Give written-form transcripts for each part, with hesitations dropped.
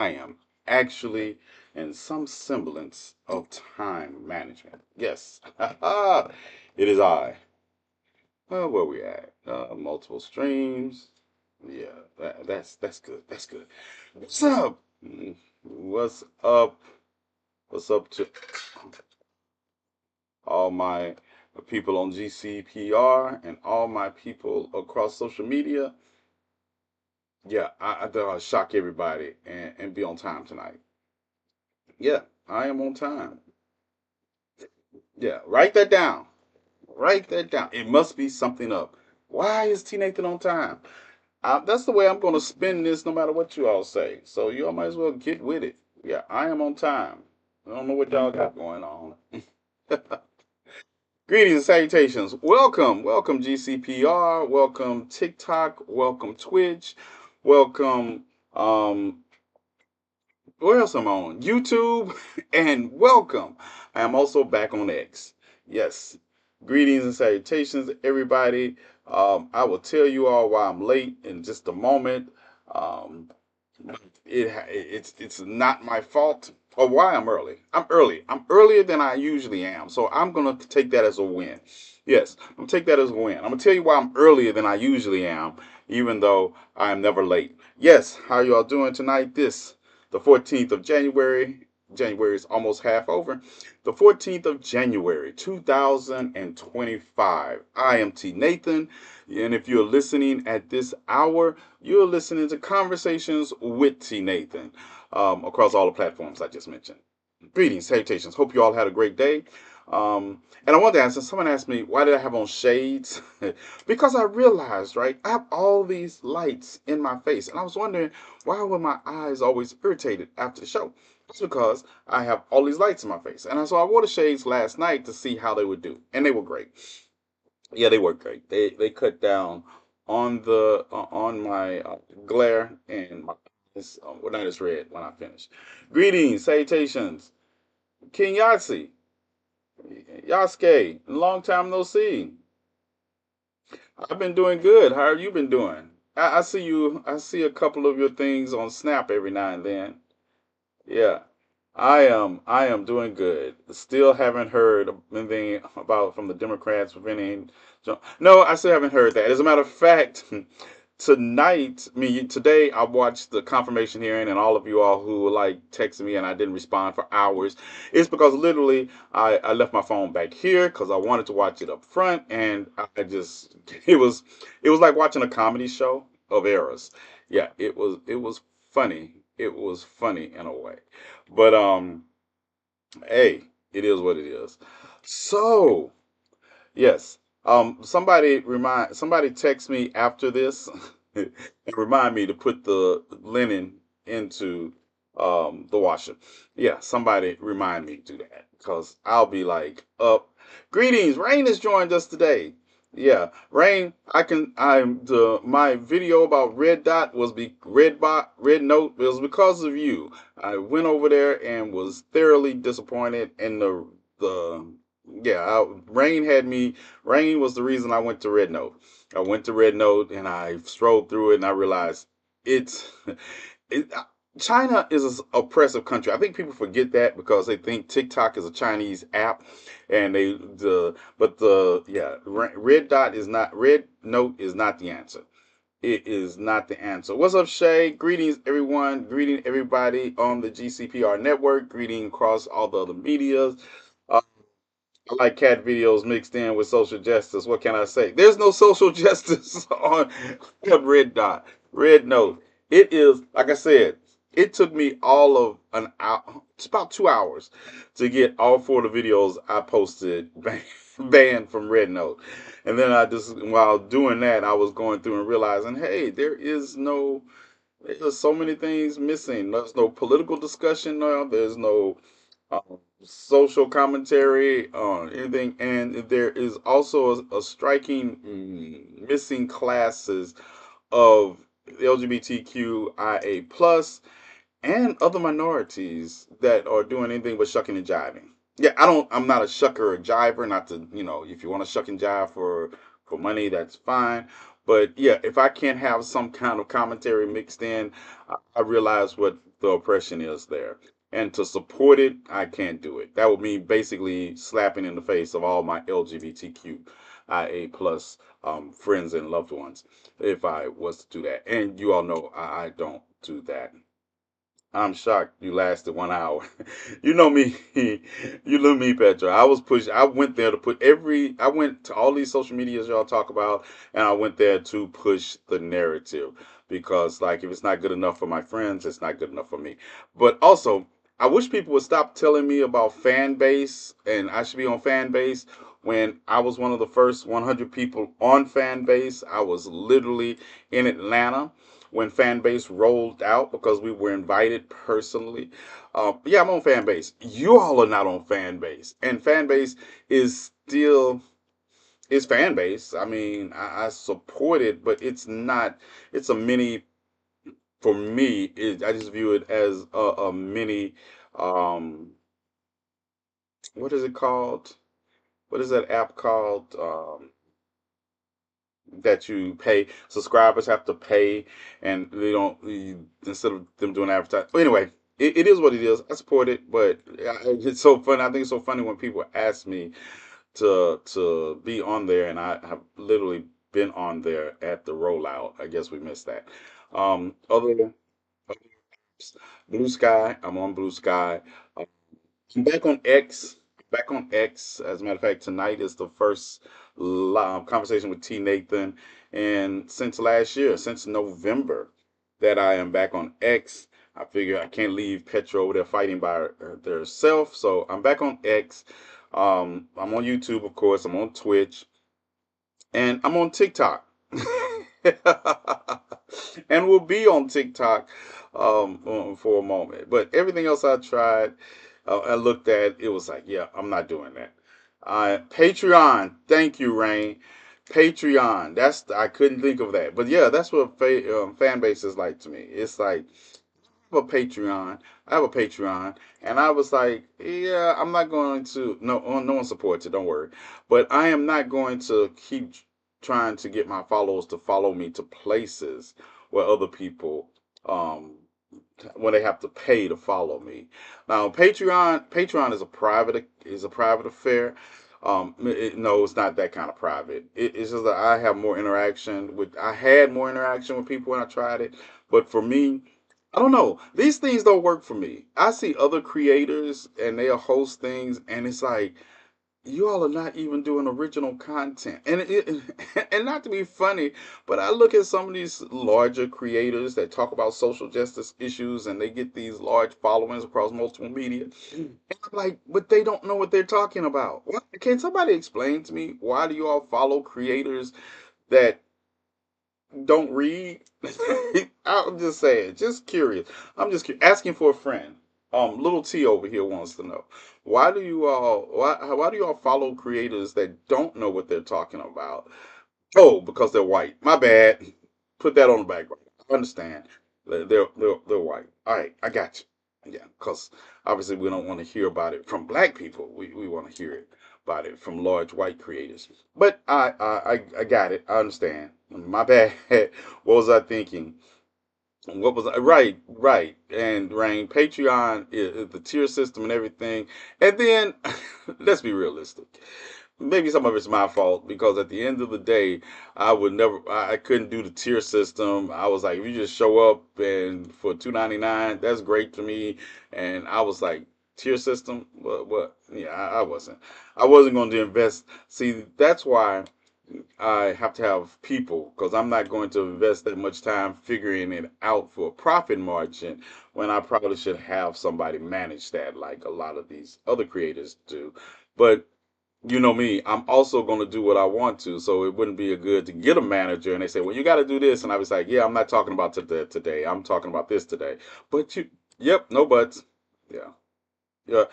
I am actually in some semblance of time management. Yes, it is I. Well, where we at? Multiple streams. Yeah, that's good. That's good. What's up? What's up? What's up to all my people on GCPR and all my people across social media? Yeah, I thought I'll shock everybody and be on time tonight. Yeah, I am on time. Yeah, write that down. Write that down. It must be something up. Why is TNathan on time? That's the way I'm going to spin this no matter what you all say. So you all might as well get with it. Yeah, I am on time. I don't know what y'all got going on. Greetings and salutations. Welcome. Welcome, GCPR. Welcome, TikTok. Welcome, Twitch. Welcome, where else am I on? YouTube. And welcome. I am also back on X. Yes. Greetings and salutations, everybody. I will tell you all why I'm late in just a moment. Um, it's not my fault or why I'm early. I'm early. I'm earlier than I usually am. So I'm gonna take that as a win. Yes, I'm gonna take that as a win. I'm gonna tell you why I'm earlier than I usually am, even though I am never late. Yes, how you all doing tonight? The 14th of January. January is almost half over. The 14th of January, 2025. I am TNathan. And if you're listening at this hour, you're listening to Conversations with TNathan across all the platforms I just mentioned. Greetings, salutations. Hope you all had a great day. And I wanted to ask, someone asked me, why did I have on shades? Because I realized, right, I have all these lights in my face. And I was wondering, why were my eyes always irritated after the show? It's because I have all these lights in my face. And so I wore the shades last night to see how they would do. And they were great. Yeah, they work great. They cut down on the on my glare and my well, not as red when I finish. Greetings, salutations, King Yahtzee, Yasuke. Long time no see. I've been doing good. How have you been doing? I see you. I see a couple of your things on Snap every now and then. Yeah, I am doing good. Still haven't heard anything about from the Democrats preventing. No, I still haven't heard that. As a matter of fact, tonight, today, I watched the confirmation hearing, and all of you all who were like texting me and I didn't respond for hours. It's because literally I left my phone back here because I wanted to watch it up front, and I just it was like watching a comedy show of errors. Yeah, it was funny. It was funny in a way, but hey, it is what it is. So yes. Somebody text me after this and remind me to put the linen into the washer. Yeah, somebody remind me to do that because I'll be like up. Greetings, Rain has joined us today. Yeah, Rain, I'm the my video about Red Dot was Red Note was because of you. I went over there and was thoroughly disappointed in the yeah, Rain had me. Rain was the reason I went to Red Note. I went to Red Note and I strolled through it and I realized it's it, China is an oppressive country. I think people forget that because they think TikTok is a Chinese app, and Red Dot is not Red Note is not the answer. It is not the answer. What's up, Shay? Greetings, everyone. Greeting everybody on the GCPR network. Greeting across all the other medias. Uh, I like cat videos mixed in with social justice. What can I say? There's no social justice on Red Dot. Red Note. It is, like I said, it took me all of an hour, it's about 2 hours to get all four of the videos I posted banned from Red Note. And then while doing that, I was going through and realizing, hey, there's so many things missing. There's no political discussion now. There's no social commentary on anything, and there is also a striking missing classes of LGBTQIA plus and other minorities that are doing anything but shucking and jiving. Yeah, I'm not a shucker or jiver. Not to, if you want to shuck and jive for money, that's fine. But yeah, if I can't have some kind of commentary mixed in, I realize what the oppression is there. And to support it, I can't do it. That would mean basically slapping in the face of all my LGBTQIA plus friends and loved ones if I was to do that. And you all know I don't do that. I'm shocked you lasted 1 hour. You know me. You know me, Petra. I was pushed. I went there to put I went to all these social medias y'all talk about, and I went there to push the narrative because, like, if it's not good enough for my friends, it's not good enough for me. But also, I wish people would stop telling me about fan base and I should be on fan base when I was one of the first 100 people on fan base. I was literally in Atlanta when fan base rolled out because we were invited personally. Yeah, I'm on fan base. You all are not on fan base, and fan base is still is fan base. I mean, I support it, but it's not. It's a mini for me. I just view it as a mini. Um, what is it called? What is that app called? That you pay. Subscribers have to pay, and they don't instead of them doing advertising. But anyway, it is what it is. I support it, but it's so funny. I think it's so funny when people ask me to be on there, and I have literally been on there at the rollout. I guess we missed that. Other Blue Sky, I'm on Blue Sky. I'm back on X. Back on X. As a matter of fact, tonight is the first conversation with TNathan, and since last year, since November, that I am back on X. I figure I can't leave Petra over there fighting by herself, so I'm back on X. I'm on YouTube, of course. I'm on Twitch, and I'm on TikTok. And we'll be on TikTok for a moment. But everything else I tried, I looked at, it was like, yeah, I'm not doing that. Patreon, thank you, Rain. Patreon, I couldn't think of that, but yeah, that's what fan base is like to me. It's like have a Patreon. I have a Patreon, and I was like, yeah, I'm not going to. No, no one supports it. Don't worry, but I am not going to keep trying to get my followers to follow me to places where other people um when they have to pay to follow me. Now, Patreon is a private affair. No, it's not that kind of private. It's just that I had more interaction with people when I tried it, but for me, I don't know. These things don't work for me. I see other creators and they'll host things, and it's like you all are not even doing original content. And not to be funny, but I look at some of these larger creators that talk about social justice issues, and they get these large followings across multiple media. And I'm like, but they don't know what they're talking about. What? Can somebody explain to me why do you all follow creators that don't read? I'm just saying, just curious. Asking for a friend. Little T over here wants to know why do you all follow creators that don't know what they're talking about? Oh, because they're white. My bad. Put that on the background. I understand. They're white. All right, I got you. Yeah, because obviously we don't want to hear about it from black people. We want to hear it about it from large white creators. But I got it. I understand. My bad. What was I thinking? What was I? Right. And Rain, Patreon is the tier system and everything. And then let's be realistic. Maybe some of it's my fault because at the end of the day, I couldn't do the tier system. I was like, if you just show up and for $2.99, that's great to me. And I was like, tier system? What? Yeah, I wasn't going to invest. See, that's why I have to have people because I'm not going to invest that much time figuring it out for a profit margin when I probably should have somebody manage that like a lot of these other creators do. But you know me, I'm also going to do what I want to. So it wouldn't be a good to get a manager and they say, well, you got to do this. And I was like, yeah, I'm not talking about today. I'm talking about this today. But yep, no buts. Yeah. Yeah.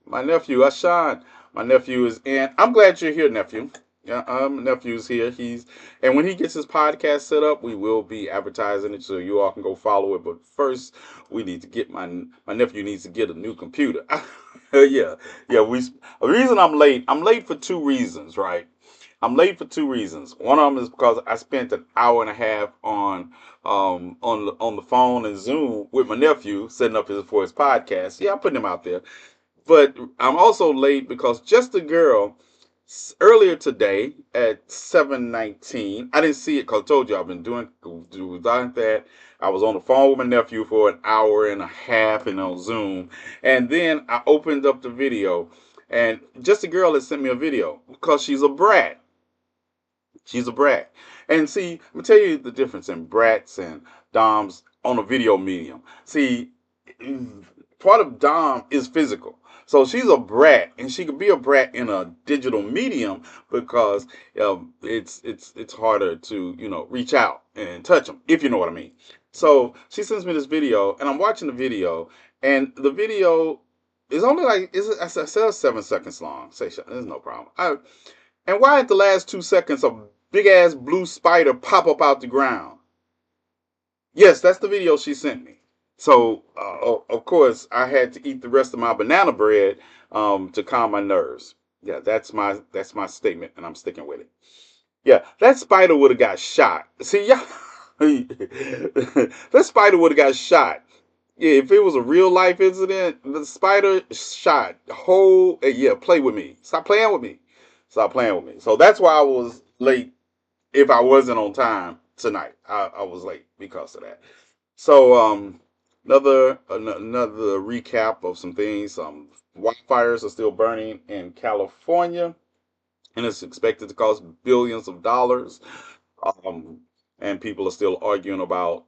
My nephew, Ashan. My nephew is in. I'm glad you're here, nephew. Yeah, nephew's here. And when he gets his podcast set up, we will be advertising it so you all can go follow it. But first, we need to get my nephew needs to get a new computer. Yeah, yeah. The reason I'm late for two reasons, right? I'm late for two reasons. One of them is because I spent an hour and a half on the phone and Zoom with my nephew setting up his for his podcast. Yeah, I'm putting him out there. But I'm also late because just a girl earlier today at 7:19. I didn't see it because I told you I've been doing that. I was on the phone with my nephew for an hour and a half and on Zoom, and then I opened up the video, and just a girl had sent me a video because she's a brat. She's a brat. And see, let me tell you the difference in brats and doms on a video medium. See, part of dom is physical. So she's a brat, and she could be a brat in a digital medium because it's harder to reach out and touch them if you know what I mean. So she sends me this video, and I'm watching the video, and the video is only like I said 7 seconds long. Say there's no problem. And why at the last 2 seconds a big ass blue spider pop up out the ground? Yes, that's the video she sent me. So of course I had to eat the rest of my banana bread to calm my nerves. Yeah, that's my statement, and I'm sticking with it. Yeah, that spider would have got shot. See, yeah, that spider would have got shot. Yeah, if it was a real life incident, the spider shot whole. Yeah, play with me. Stop playing with me. Stop playing with me. So that's why I was late. If I wasn't on time tonight, I was late because of that. So another recap of some things. Wildfires are still burning in California, and it's expected to cost billions of dollars. Um, and people are still arguing about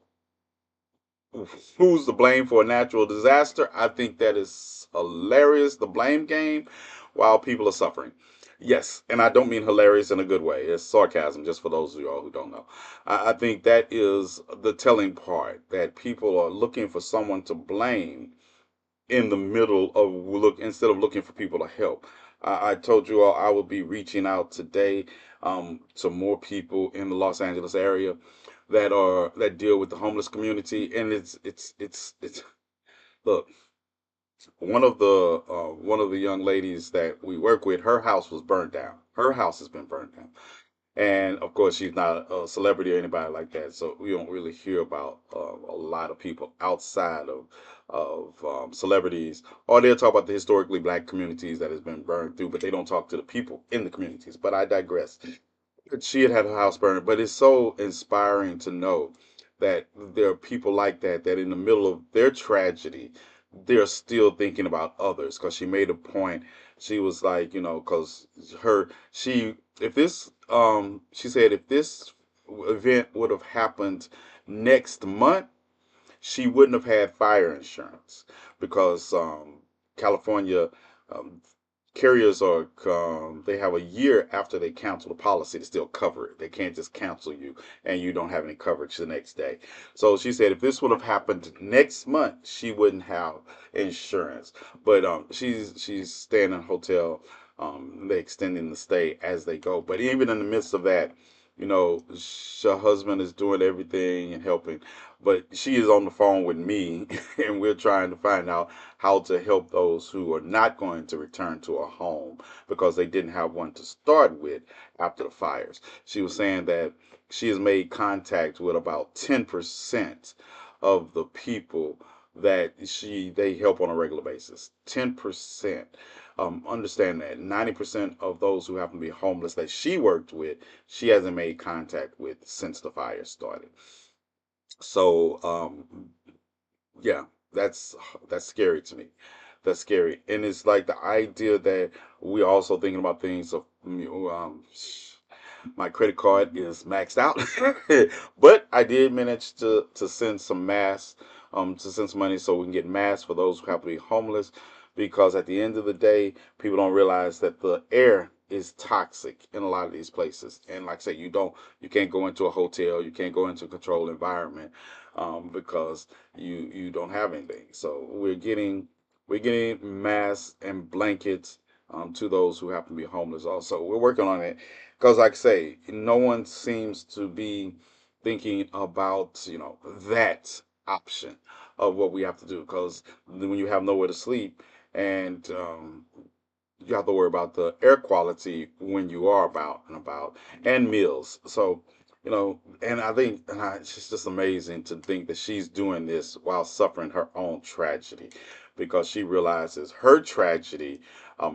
who's to blame for a natural disaster. I think that is hilarious, the blame game, while people are suffering. Yes, and I don't mean hilarious in a good way. It's sarcasm, just for those of y'all who don't know. I think that is the telling part, that people are looking for someone to blame in the middle of look instead of looking for people to help. I told you all I will be reaching out today to more people in the Los Angeles area that deal with the homeless community, and it's look, one of the young ladies that we work with, her house was burned down. Her house has been burned down, and of course, she's not a celebrity or anybody like that, so we don't really hear about a lot of people outside of celebrities. Or they'll talk about the historically black communities that has been burned through, but they don't talk to the people in the communities. But I digress. She had her house burned, but it's so inspiring to know that there are people like that in the middle of their tragedy, they're still thinking about others. Because she made a point. She was like, because her she if this she said if this event would have happened next month, she wouldn't have had fire insurance because California um, carriers are they have a year after they cancel the policy to still cover it. They can't just cancel you and you don't have any coverage the next day. So she said if this would have happened next month, she wouldn't have insurance. But she's staying in a hotel. They extending the stay as they go. But even in the midst of that, her husband is doing everything and helping, but she is on the phone with me, and we're trying to find out how to help those who are not going to return to a home because they didn't have one to start with after the fires. She was saying that she has made contact with about 10% of the people that they help on a regular basis. 10%. Understand that 90% of those who happen to be homeless that she worked with, she hasn't made contact with since the fire started. So yeah, that's scary to me. That's scary, and it's like the idea that we're also thinking about things of my credit card is maxed out, but I did manage to send some masks, to send some money so we can get masks for those who have to be homeless. Because at the end of the day, people don't realize that the air is toxic in a lot of these places. And like I say, you can't go into a hotel, you can't go into a controlled environment, because you don't have anything. So we're getting masks and blankets to those who happen to be homeless. Also, we're working on it because, like I say, no one seems to be thinking about that option of what we have to do. Because when you have nowhere to sleep and you have to worry about the air quality when you are about and about, and meals. So, and I think it's just amazing to think that she's doing this while suffering her own tragedy, because she realizes her tragedy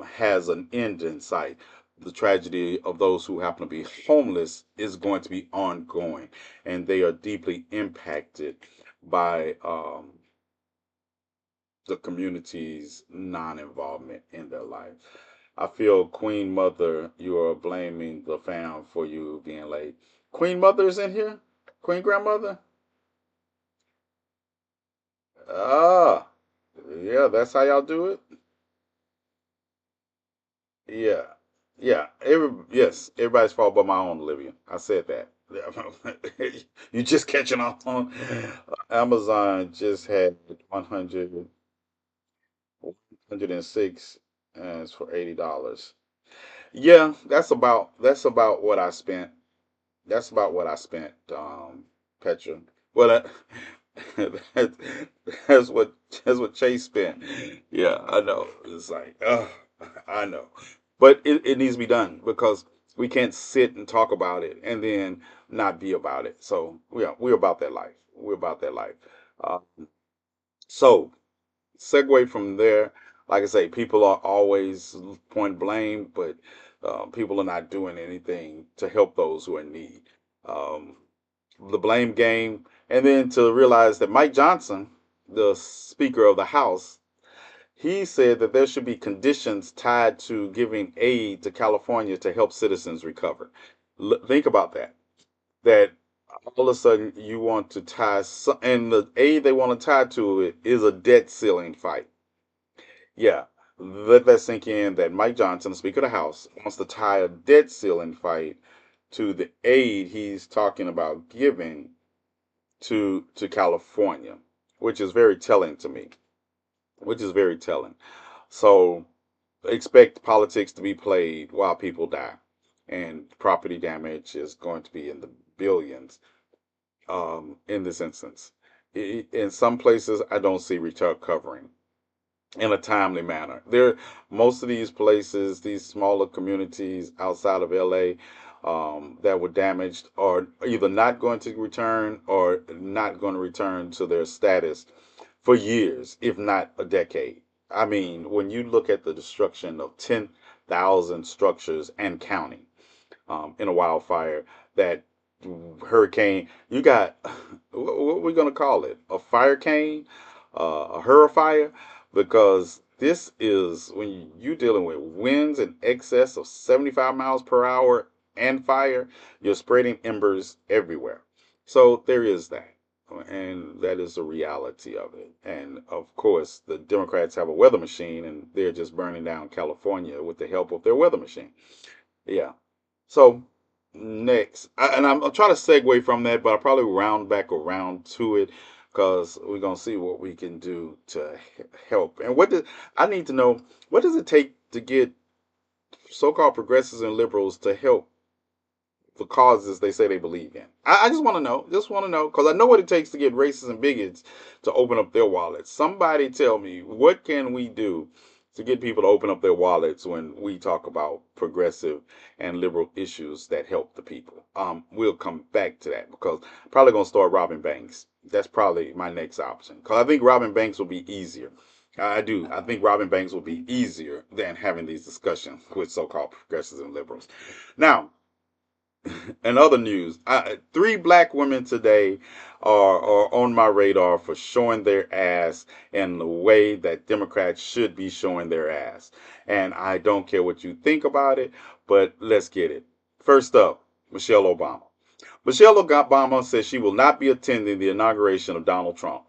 has an end in sight. The tragedy of those who happen to be homeless is going to be ongoing, and they are deeply impacted by the community's non-involvement in their life. I feel Queen Mother, you are blaming the fam for you being late. Queen Mother is in here? Queen Grandmother? Ah, yeah, that's how y'all do it? Yeah. Yeah. Yes, everybody's fault but my own, Olivia. I said that. Yeah. You just catching on. Amazon just had 100, 106 and it's for $80. Yeah, that's about what I spent. That's about what I spent, Petra. Well, that, that's what that's what Chase spent. Yeah, I know. It's like, I know, but it needs to be done because we can't sit and talk about it and then not be about it. So we're about that life. We're about that life. Uh, so segue from there, like I say, people are always point blame, but people are not doing anything to help those who are in need. Um, the blame game, and then to realize that Mike Johnson, the Speaker of the House, he said that there should be conditions tied to giving aid to California to help citizens recover. Think about that. That all of a sudden you want to tie, and the aid they want to tie to it is a debt ceiling fight. Yeah, let that sink in that Mike Johnson, the Speaker of the House, wants to tie a debt ceiling fight to the aid he's talking about giving to California, which is very telling to me. Which is very telling. So expect politics to be played while people die, and property damage is going to be in the billions in this instance. In some places, I don't see recovering in a timely manner. Most of these places, these smaller communities outside of LA, that were damaged are either not going to return or not going to return to their status for years, if not a decade. I mean, when you look at the destruction of 10,000 structures and counting in a wildfire, that hurricane, you got, what are we going to call it? A fire cane? A hurricane? Because this is when you're dealing with winds in excess of 75 miles per hour and fire, you're spreading embers everywhere. So there is that. And that is the reality of it. And of course, the Democrats have a weather machine and they're just burning down California with the help of their weather machine. Yeah. So next, and I'm trying to segue from that, but I'll probably round back around to it because we're gonna see what we can do to help. And I need to know, what does it take to get so-called progressives and liberals to help the causes they say they believe in? I just want to know, because I know what it takes to get racists and bigots to open up their wallets. Somebody tell me, what can we do to get people to open up their wallets when we talk about progressive and liberal issues that help the people? We'll come back to that because I'm probably going to start robbing banks. That's probably my next option because I think robbing banks will be easier. I do. I think robbing banks will be easier than having these discussions with so-called progressives and liberals. Now, in other news, three black women today are on my radar for showing their ass in the way that Democrats should be showing their ass. And I don't care what you think about it, but let's get it. First up, Michelle Obama. Michelle Obama says she will not be attending the inauguration of Donald Trump.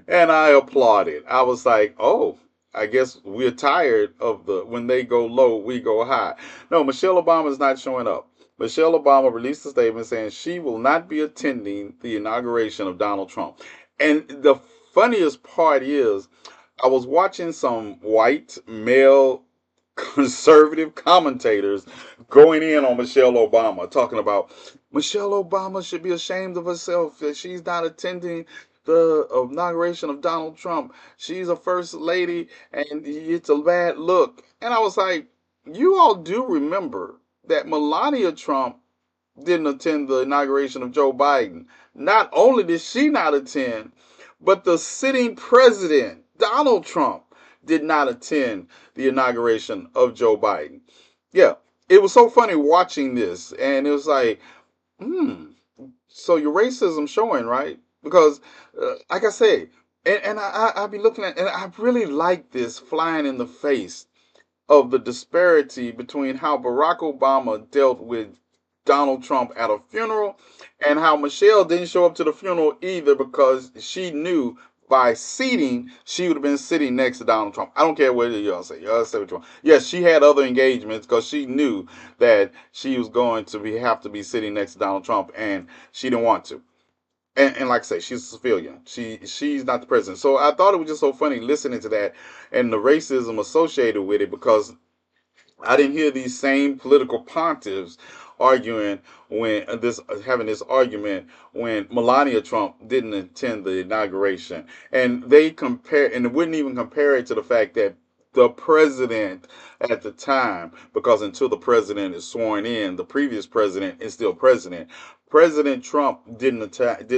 And I applauded. I was like, oh, I guess we're tired of the when they go low, we go high. No, Michelle Obama is not showing up. Michelle Obama released a statement saying she will not be attending the inauguration of Donald Trump. And the funniest part is, I was watching some white male conservative commentators going in on Michelle Obama, talking about Michelle Obama should be ashamed of herself that she's not attending. the inauguration of Donald Trump. She's a first lady, and it's a bad look. And I was like, you all do remember that Melania Trump didn't attend the inauguration of Joe Biden. Not only did she not attend, but the sitting president, Donald Trump, did not attend the inauguration of Joe Biden. Yeah, it was so funny watching this, and it was like, hmm, so your racism showing, right? Because, like I say, and I be looking at, and I really like this flying in the face of the disparity between how Barack Obama dealt with Donald Trump at a funeral and how Michelle didn't show up to the funeral either because she knew by seating she would have been sitting next to Donald Trump. I don't care what y'all say. Y'all say what you want. Yes, she had other engagements because she knew that she was going to have to be sitting next to Donald Trump and she didn't want to. And like I say, she's a civilian. She's not the president. So I thought it was just so funny listening to that and the racism associated with it because I didn't hear these same political pontiffs arguing when this having this argument when Melania Trump didn't attend the inauguration, and they compare and wouldn't even compare it to the fact that the president at the time, because until the president is sworn in, the previous president is still president. President Trump did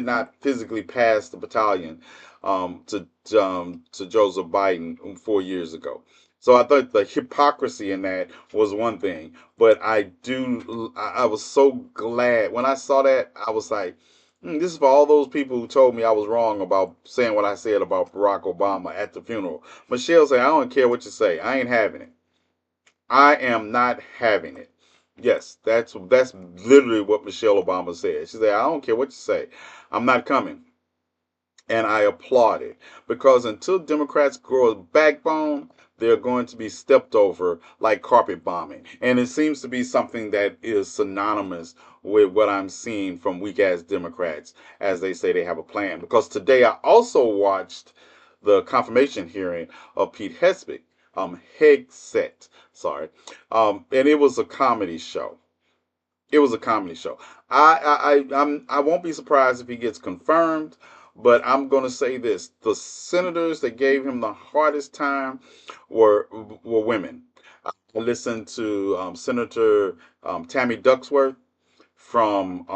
not physically pass the battalion to Joseph Biden 4 years ago. So I thought the hypocrisy in that was one thing, but I was so glad when I saw that. I was like, this is for all those people who told me I was wrong about saying what I said about Barack Obama at the funeral. Michelle said, I don't care what you say. I ain't having it. I am not having it. Yes, that's literally what Michelle Obama said. She said, I don't care what you say. I'm not coming. And I applaud it because until Democrats grow a backbone, they're going to be stepped over like carpet bombing. And it seems to be something that is synonymous with what I'm seeing from weak ass Democrats as they say they have a plan. Because today I also watched the confirmation hearing of Pete Hesbick, Hegseth, sorry, and it was a comedy show. It was a comedy show. I won't be surprised if he gets confirmed, but I'm going to say this: the senators that gave him the hardest time were women. I listened to Senator Tammy Ducksworth from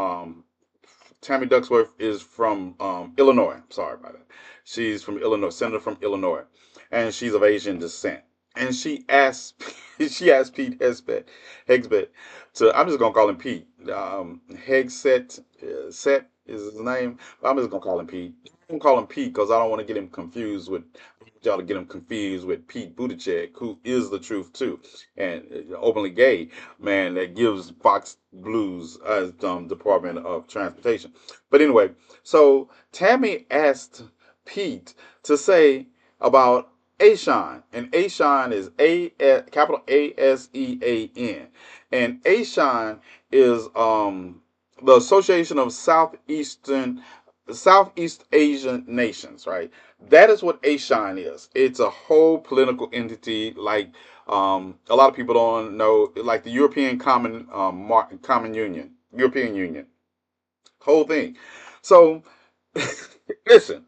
Tammy Ducksworth is from Illinois. Sorry about that. She's from Illinois, senator from Illinois, and she's of Asian descent. And she asked, she asked Pete Hegseth to. I'm just gonna call him Pete. Hegseth, Set is his name. But I'm just gonna call him Pete. I'm gonna call him Pete because I don't want to get him confused with y'all to get him confused with Pete Buttigieg, who is the truth too, and openly gay man that gives Fox Blues as Department of Transportation. But anyway, so Tammy asked Pete to say about Ashan, and Ashan is capital ASEAN, and Ashan is the Association of Southeast Asian nations, right? That is what ASEAN is. It's a whole political entity, like a lot of people don't know, like the European Common Union, European Union, whole thing. So, listen.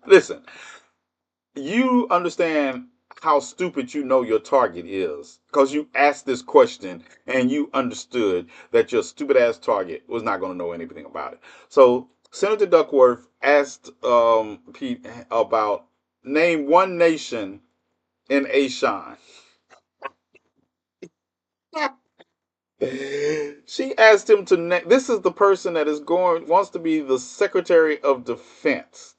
You understand how stupid you know your target is because you asked this question and you understood that your stupid ass target was not going to know anything about it. So Senator Duckworth asked Pete about name one nation in Ashan. She asked him to name. This is the person that is going wants to be the Secretary of Defense,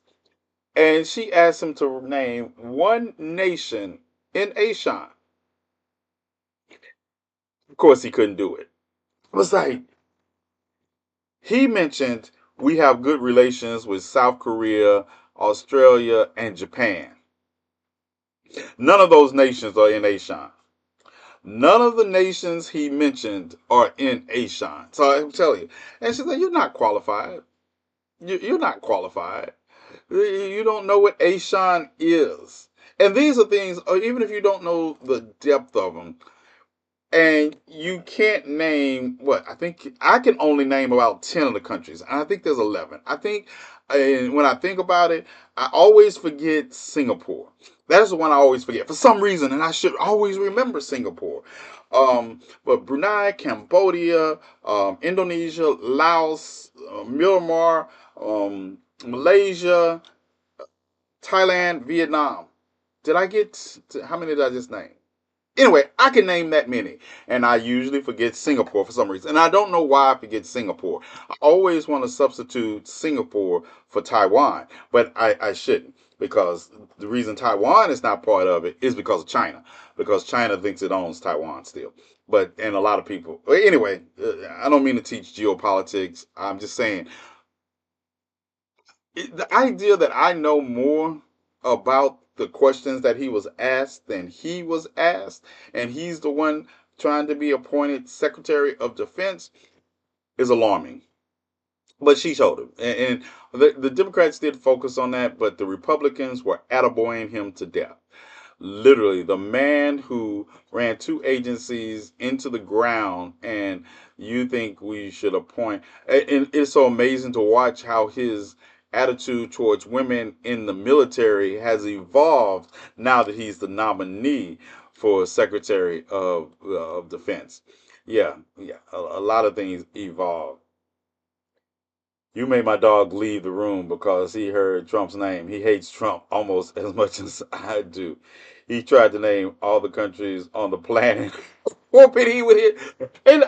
and she asked him to name one nation in Ashan. Of course, he couldn't do it. It was like he mentioned we have good relations with South Korea, Australia, and Japan. None of those nations are in Ashan. None of the nations he mentioned are in Ashan. So I'm telling you. And she said, you're not qualified. You're not qualified. You don't know what Ashan is. And these are things, even if you don't know the depth of them, and you can't name what I think I can only name about 10 of the countries. And I think there's 11. I think And when I think about it, I always forget Singapore. That is the one I always forget for some reason, and I should always remember Singapore. But Brunei, Cambodia, Indonesia, Laos, Myanmar, Malaysia, Thailand, Vietnam. Did I get how many did I just name? Anyway, I can name that many, and I usually forget Singapore for some reason, and I don't know why I forget Singapore. I always want to substitute Singapore for Taiwan, but I shouldn't, because the reason Taiwan is not part of it is because of China, because China thinks it owns Taiwan still. But and a lot of people. Anyway, I don't mean to teach geopolitics. I'm just saying the idea that I know more about the questions that he was asked than he was asked, and he's the one trying to be appointed Secretary of Defense is alarming. But she showed him. And the Democrats did focus on that, but the Republicans were attaboying him to death. Literally, the man who ran two agencies into the ground, and you think we should appoint. And it's so amazing to watch how his attitude towards women in the military has evolved now that he's the nominee for Secretary of Defense. Yeah, yeah, a lot of things evolved. You made my dog leave the room because he heard Trump's name. He hates Trump almost as much as I do. He tried to name all the countries on the planet. Whooping he would hit. And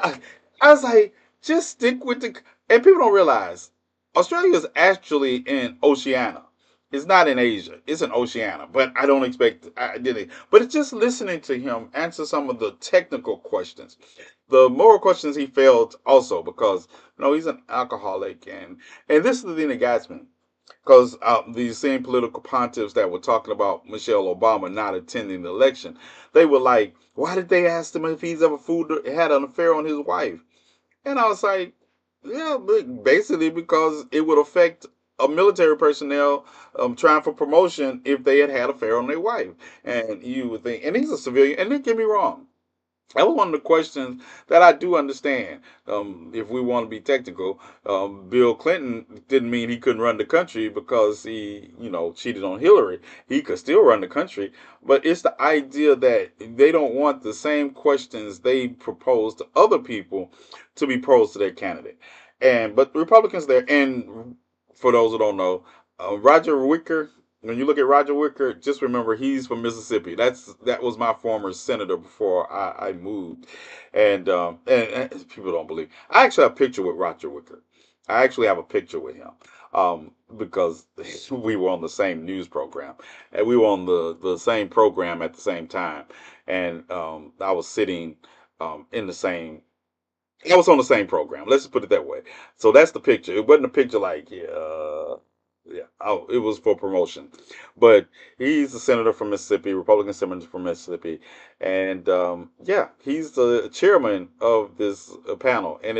I was like, just stick with the. And people don't realize Australia is actually in Oceania. It's not in Asia. It's in Oceania. But I don't expect. I didn't. But it's just listening to him answer some of the technical questions. The moral questions he failed also because he's an alcoholic, and this is the thing that gets me because these same political pontiffs that were talking about Michelle Obama not attending the election, they were like, why did they ask him if he's ever had an affair on his wife? And I was like, yeah, basically because it would affect a military personnel trying for promotion if they had affair on their wife. And you would think, and he's a civilian, and don't get me wrong, that was one of the questions that I do understand. If we want to be technical, Bill Clinton didn't mean he couldn't run the country because he, cheated on Hillary. He could still run the country, but it's the idea that they don't want the same questions they propose to other people to be posed to their candidate. And but the Republicans there, and for those who don't know, Roger Wicker, when you look at Roger Wicker, just remember he's from Mississippi. That was my former senator before I moved, and people don't believe. I actually have a picture with Roger Wicker. I actually have a picture with him because we were on the same news program, and we were on the same program at the same time, and I was sitting in the same I was on the same program. Let's just put it that way. So that's the picture. It wasn't a picture like, yeah. Oh, it was for promotion. But he's a senator from Mississippi, Republican senator from Mississippi, and yeah, he's the chairman of this panel. And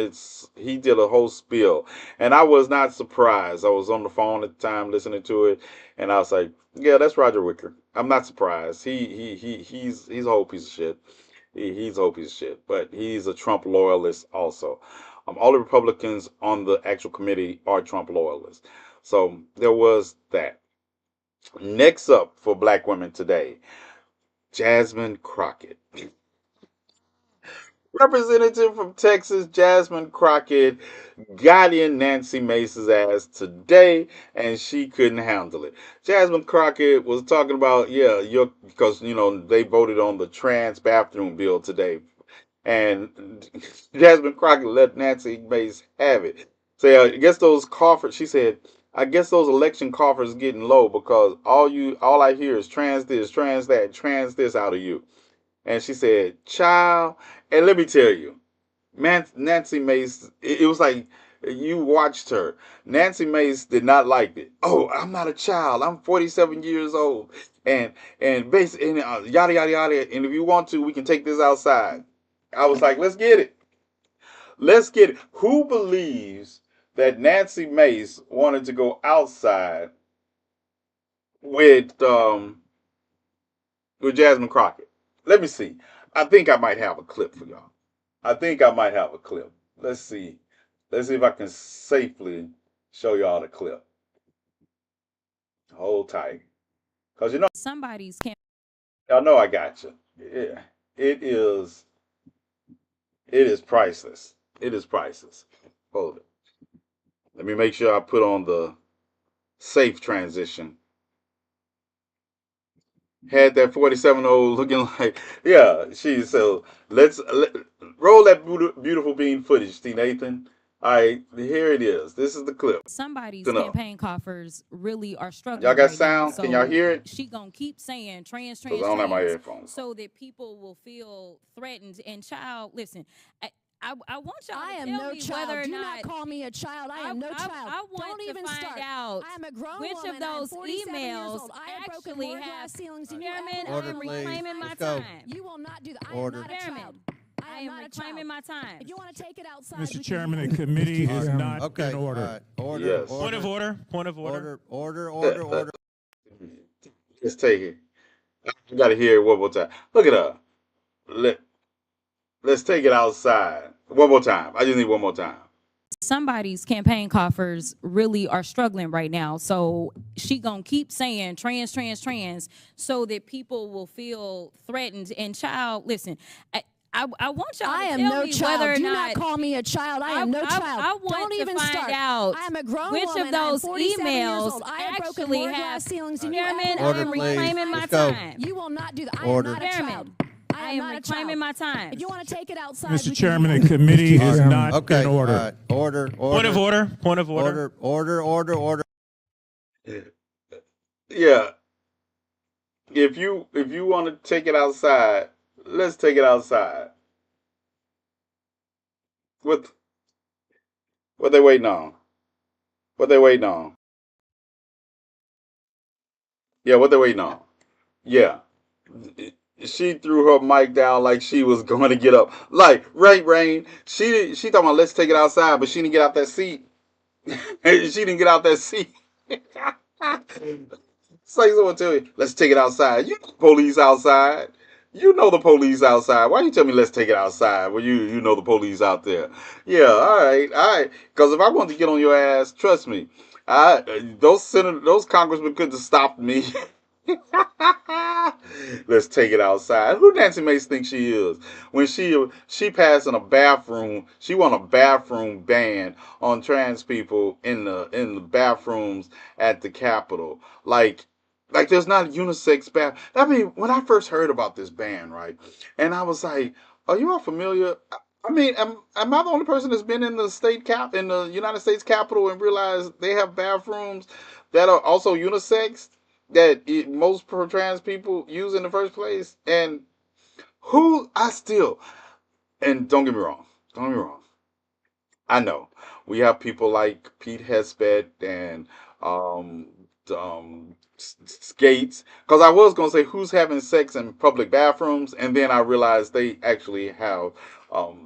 he did a whole spiel, and I was not surprised. I was on the phone at the time listening to it, and I was like, yeah, that's Roger Wicker. I'm not surprised. He's a whole piece of shit. He's a whole piece of shit, but he's a Trump loyalist also. All the Republicans on the actual committee are Trump loyalists. So there was that. Next up for black women today, Jasmine Crockett. Representative from Texas, Jasmine Crockett, got in Nancy Mace's ass today, and she couldn't handle it. Jasmine Crockett was talking about, yeah, because they voted on the trans bathroom bill today, and Jasmine Crockett let Nancy Mace have it. Say, I guess those coffers. She said, I guess those election coffers getting low because all I hear is trans this, trans that, trans this out of you. And she said, child, and let me tell you, man, Nancy Mace, it was like you watched her. Nancy Mace did not like it. Oh, I'm not a child. I'm 47 years old. And basically, and yada, yada, yada. And if you want to, we can take this outside. I was like, let's get it. Let's get it. Who believes that Nancy Mace wanted to go outside with Jasmine Crockett? Let me see. I think I might have a clip for y'all. I think I might have a clip. Let's see. Let's see if I can safely show y'all the clip. Hold tight, cause you know Somebody's can y'all know I got you. Yeah, it is. It is priceless. It is priceless. Hold it. Let me make sure I put on the safe transition. Had that 47-old looking like, yeah, she, so roll that beautiful bean footage, TNathan. All right, here it is. This is the clip. somebody's Listen up. campaign coffers really are Y'all struggling got right now. sound? Can y'all So hear it? she gonna keep saying trans, Because I trans, don't have my trans, headphones on. so that people will feel threatened. And child, listen, I want y'all I to am tell no me child. whether or Do not not call me a child. I am no child. I want Don't to even find start. out I am a grown which of woman. I am those 47 years emails old. I have broken actually more have. glass ceilings than you Chairman, ever I will am in your Please. reclaiming my life. Let's go. time. You will not do that. I am Order. not a Chairman, child. I I am am not a child. reclaiming my time. If you want to take it outside, Mr. we Chairman, can the do that. committee All is right. not Okay. in order. All right. Order. Yes. Order. Point of order. Point of order. Order. Order. Let, Order. let, Order. let's take it. I got to hear it one more time. Look at her. Let, let's take it outside. One more time. I just need one more time. Somebody's campaign coffers really are struggling right now. So she gonna keep saying trans, trans, trans, so that people will feel threatened. And child, listen, I want y'all I to am tell no me whether child. or Do not not call me a child. I am no child. I want Don't to even find start. out I am a grown which woman. of I am those 47 years emails old. I have broken actually more have. glass ceilings than you Chairman, ever I will Order, in am your please. life. reclaiming my Let's go. time. You will not do that. I am Order. not a Chairman, child. I I am am not a reclaiming child. my time. If you want to take it outside, Mr. we can do Chairman, that. the committee All is right. not Okay. in All order. right. Order. Point of Order. order. Point of order. Order. Order. Order. Order. Yeah. If you want to take it outside, let's take it outside. What what they waiting on? What they waiting on? Yeah, what they waiting on? Yeah. She threw her mic down like she was going to get up. Like, right, Rain. She talking about let's take it outside, but she didn't get out that seat. She didn't get out that seat. It's like someone tell you, let's take it outside. You know the police outside. You know the police outside. Why you tell me let's take it outside when you know the police out there? Yeah, all right. Because if I want to get on your ass, trust me, those congressmen couldn't have stopped me. Let's take it outside. Who Nancy Mace thinks she is? When she passed in a bathroom, she want a bathroom ban on trans people in the bathrooms at the Capitol. Like there's not a unisex bath. I mean, when I first heard about this ban, right, and I was like, "Are you all familiar?" I mean, am I the only person that's been in the in the United States Capitol and realized they have bathrooms that are also unisex that most trans people use in the first place? And who I still and don't get me wrong, don't get me wrong. I know we have people like Pete Hesped and um, Skates. Because I was gonna say who's having sex in public bathrooms, and then I realized they actually have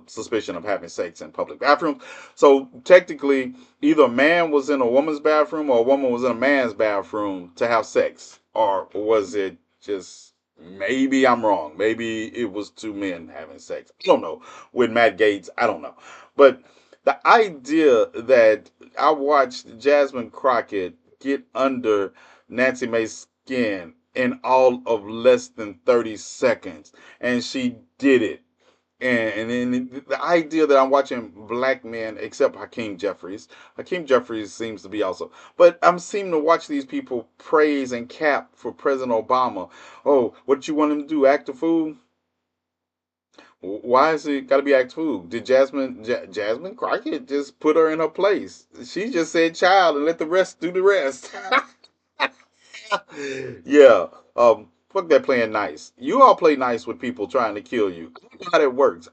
suspicion of having sex in public bathrooms. So technically, either a man was in a woman's bathroom or a woman was in a man's bathroom to have sex, or was it just maybe I'm wrong? Maybe it was two men having sex. I don't know. With Matt Gates, I don't know, but the idea that I watched Jasmine Crockett get under Nancy Mae's skin in all of less than 30 seconds, and she did it. And then the idea that I'm watching black men, except Hakeem Jeffries. Hakeem Jeffries seems to be also, but I'm seeming to watch these people praise and cap for President Obama. Oh, what you want him to do? Act a fool? Why is it got to be act food? Did Jasmine Crockett just put her in her place? She just said child and let the rest do the rest. Yeah. Fuck that playing nice. You all play nice with people trying to kill you. I don't know how that works.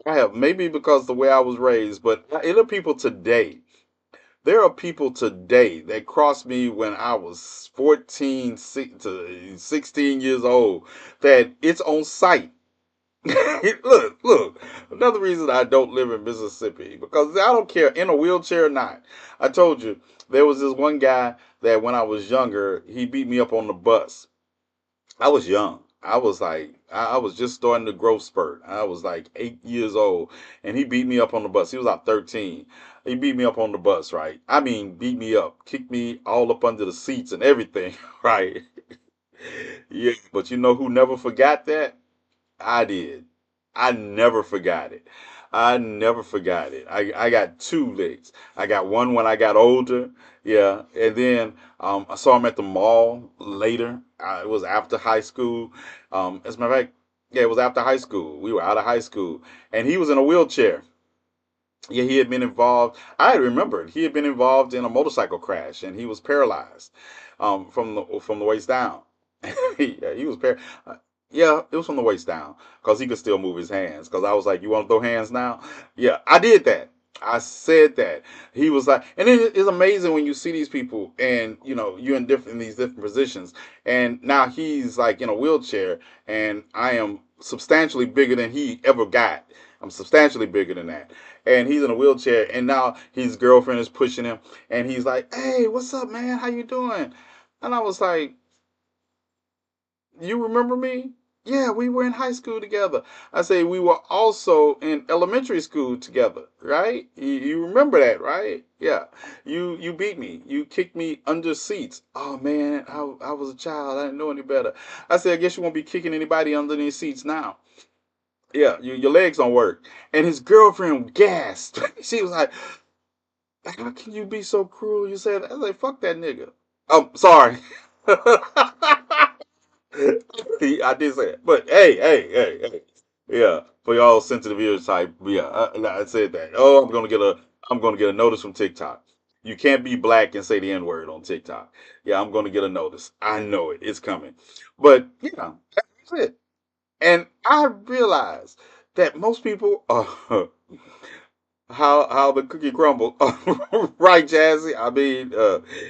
I have maybe because the way I was raised, but there are people today. There are people today that crossed me when I was 14 to 16 years old that it's on sight. Look. Another reason I don't live in Mississippi because I don't care in a wheelchair or not. I told you there was this one guy that when I was younger he beat me up on the bus. I was young. I was just starting the growth spurt. I was like 8 years old, and he beat me up on the bus. He was like 13. He beat me up on the bus, right? I mean, beat me up, kicked me all up under the seats and everything, right? Yeah, but you know who never forgot that? I did. I never forgot it. I never forgot it. I got two legs. I got one when I got older. Yeah. And then I saw him at the mall later. It was after high school. As a matter of fact, yeah, it was after high school. We were out of high school. And he was in a wheelchair. Yeah, he had been involved. I remembered he had been involved in a motorcycle crash and he was paralyzed from the waist down. Yeah, he was yeah, it was from the waist down because he could still move his hands. Because I was like, "You want to throw hands now?" Yeah, I did that. I said that. He was like, and it's amazing when you see these people, and you're in these different positions, and now he's like in a wheelchair, and I am substantially bigger than he ever got. I'm substantially bigger than that, and he's in a wheelchair, and now his girlfriend is pushing him, and he's like, "Hey, what's up, man? How you doing?" And I was like, "You remember me?" "Yeah, we were in high school together." I say, "We were also in elementary school together, right? You remember that, right?" "Yeah." You beat me. You kicked me under seats." "Oh man, I was a child. I didn't know any better." I said, "I guess you won't be kicking anybody under these seats now." "Yeah, your legs don't work." And his girlfriend gasped. She was like, "How can you be so cruel?" You said, I was like, "Fuck that nigga." Oh, sorry. I did say it, but hey. Yeah, for y'all sensitive ears type, yeah, I said that. Oh, I'm gonna get a notice from TikTok. You can't be black and say the N word on TikTok. Yeah, I'm gonna get a notice. I know it. It's coming. But yeah, that's it. And I realized that most people how the cookie crumble. Right, Jazzy? I mean,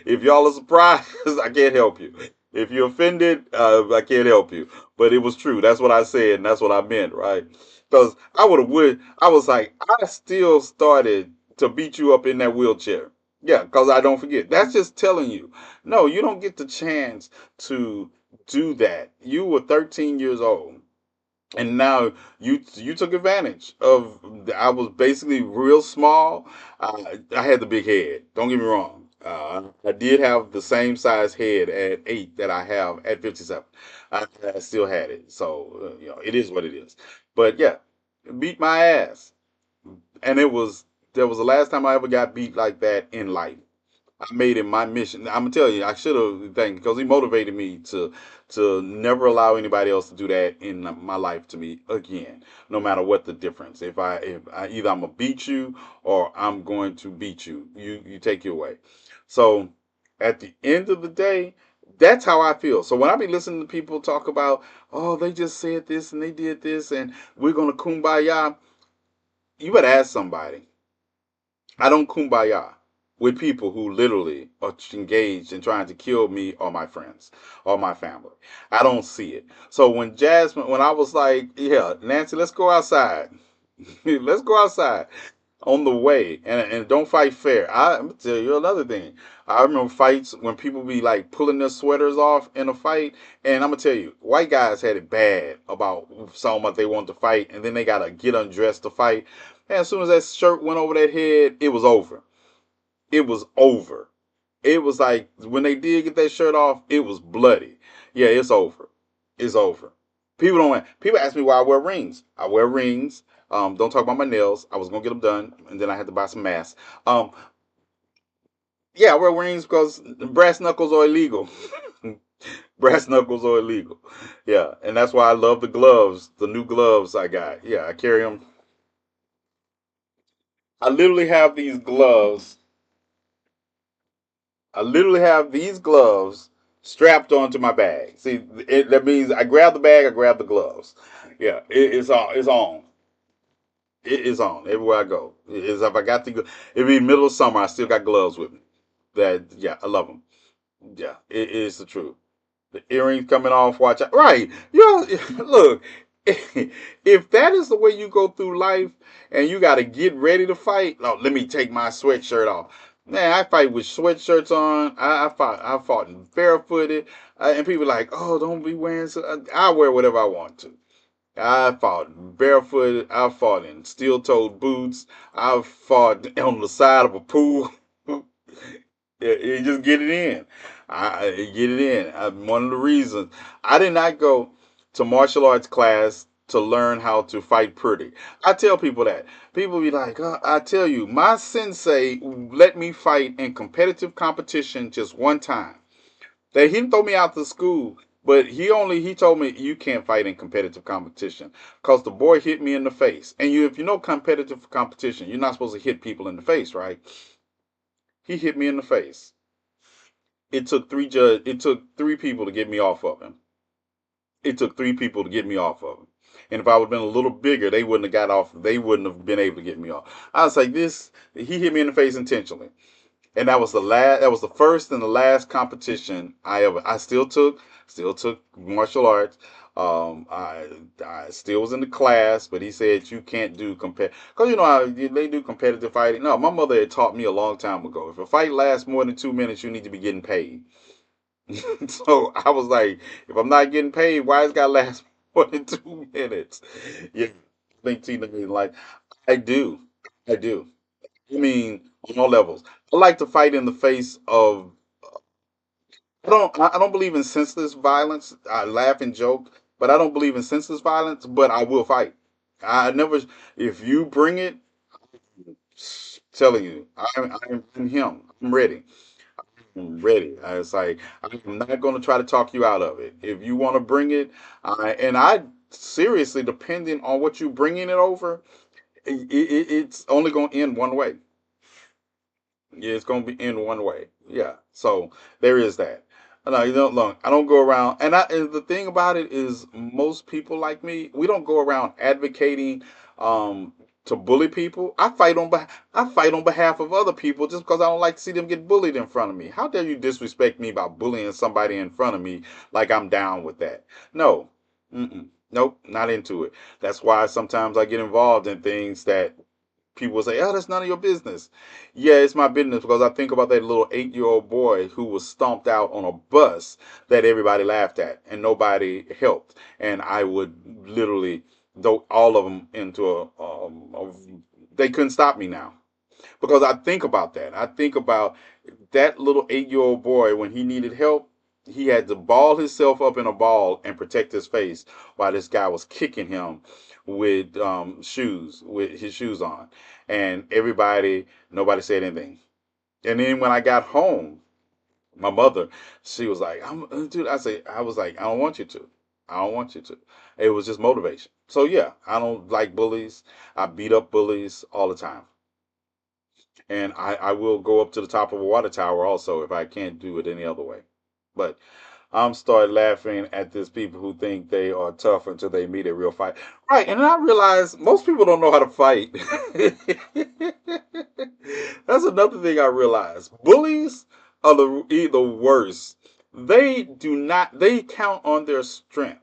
if y'all are surprised, I can't help you. If you're offended, I can't help you. But it was true. That's what I said, and that's what I meant, right? Because I was like, I still started to beat you up in that wheelchair. Yeah, because I don't forget. That's just telling you. No, you don't get the chance to do that. You were 13 years old, and now you took advantage of. I was basically real small. I had the big head, don't get me wrong. I did have the same size head at 8 that I have at 57. I still had it, so it is what it is. But yeah, beat my ass. And that was the last time I ever got beat like that in life. I made it my mission. I'm gonna tell you, I should have thanked because he motivated me to never allow anybody else to do that in my life to me again, no matter what the difference. If I either I'm gonna beat you or I'm going to beat you. You take your way. So at the end of the day, that's how I feel. So when I be listening to people talk about, oh, they just said this and they did this and we're gonna kumbaya, you better ask somebody. I don't kumbaya with people who literally are engaged in trying to kill me or my friends or my family. I don't see it. So when I was like, yeah, Nancy, let's go outside. Let's go outside on the way and don't fight fair. I'm gonna tell you another thing. I remember fights when people be like pulling their sweaters off in a fight, and I'm gonna tell you, white guys had it bad about so much they wanted to fight, and then they gotta get undressed to fight. And as soon as that shirt went over that head, it was over. It was over. It was like when they did get that shirt off, it was bloody. Yeah, it's over. It's over. People ask me why I wear rings. I wear rings. Don't talk about my nails. I was gonna get them done, and then I had to buy some masks. Um, yeah, I wear rings because brass knuckles are illegal. Brass knuckles are illegal. Yeah, and that's why I love the gloves, the new gloves I got. Yeah, I carry them. I literally have these gloves I literally have these gloves strapped onto my bag. See, that means I grab the bag, I grab the gloves. Yeah, it's on. It's on. It is on everywhere I go. It's if I got to go. It be middle of summer, I still got gloves with me. That yeah, I love them. Yeah, it is the truth. The earrings coming off. Watch out. Right. Look. If that is the way you go through life, and you got to get ready to fight, oh, let me take my sweatshirt off. Man, I fight with sweatshirts on. I fought in barefooted, and people like, oh, don't be wearing. I wear whatever I want to. I fought barefoot. I fought in steel-toed boots. I fought on the side of a pool. You just get it in. I get it in. One of the reasons I did not go to martial arts class to learn how to fight pretty. I tell people that. People be like, I tell you, my sensei let me fight in competitive competition just one time. They he didn't throw me out the school, but he told me you can't fight in competitive competition because the boy hit me in the face. And you if you know competitive competition, you're not supposed to hit people in the face, right? He hit me in the face. It took three people to get me off of him. It took three people to get me off of him. And if I would have been a little bigger, they wouldn't have got off. They wouldn't have been able to get me off. I was like, this. He hit me in the face intentionally, and that was the last. That was the first and the last competition I ever. I still took martial arts. I still was in the class, but he said you can't do compare because you know how they do competitive fighting. No, my mother had taught me a long time ago. If a fight lasts more than 2 minutes, you need to be getting paid. So I was like, if I'm not getting paid, why it's got to last more than 2 minutes? Yeah, I think Tina is like, I do, I do. I mean, on all levels. I like to fight in the face of. I don't believe in senseless violence. I laugh and joke, but I don't believe in senseless violence. But I will fight. I never. If you bring it, telling you, I'm him. I'm ready. I'm ready. It's like I'm not going to try to talk you out of it. If you want to bring it, and I seriously, depending on what you bringing it over, it's only going to end one way. Yeah, it's going to be in one way. Yeah. So there is that. No, you don't look. I don't go around, and the thing about it is, most people like me, we don't go around advocating um, to bully people. I fight on behalf of other people just because I don't like to see them get bullied in front of me. How dare you disrespect me by bullying somebody in front of me like I'm down with that? No, nope, not into it. That's why sometimes I get involved in things that people will say, "Oh, that's none of your business." Yeah, it's my business because I think about that little 8-year-old boy who was stomped out on a bus that everybody laughed at and nobody helped, and I would literally throw all of them into they couldn't stop me now because I think about that. I think about that little 8-year-old boy when he needed help. He had to ball himself up in a ball and protect his face while this guy was kicking him with his shoes on, and nobody said anything. And then when I got home, my mother, she was like, dude." I was like, "I don't want you to. I don't want you to." It was just motivation. So yeah, I don't like bullies. I beat up bullies all the time, and I will go up to the top of a water tower also if I can't do it any other way. But I'm started laughing at these people who think they are tough until they meet a real fight. Right, and I realize most people don't know how to fight. That's another thing I realize. Bullies are the worst. They do not. They count on their strength.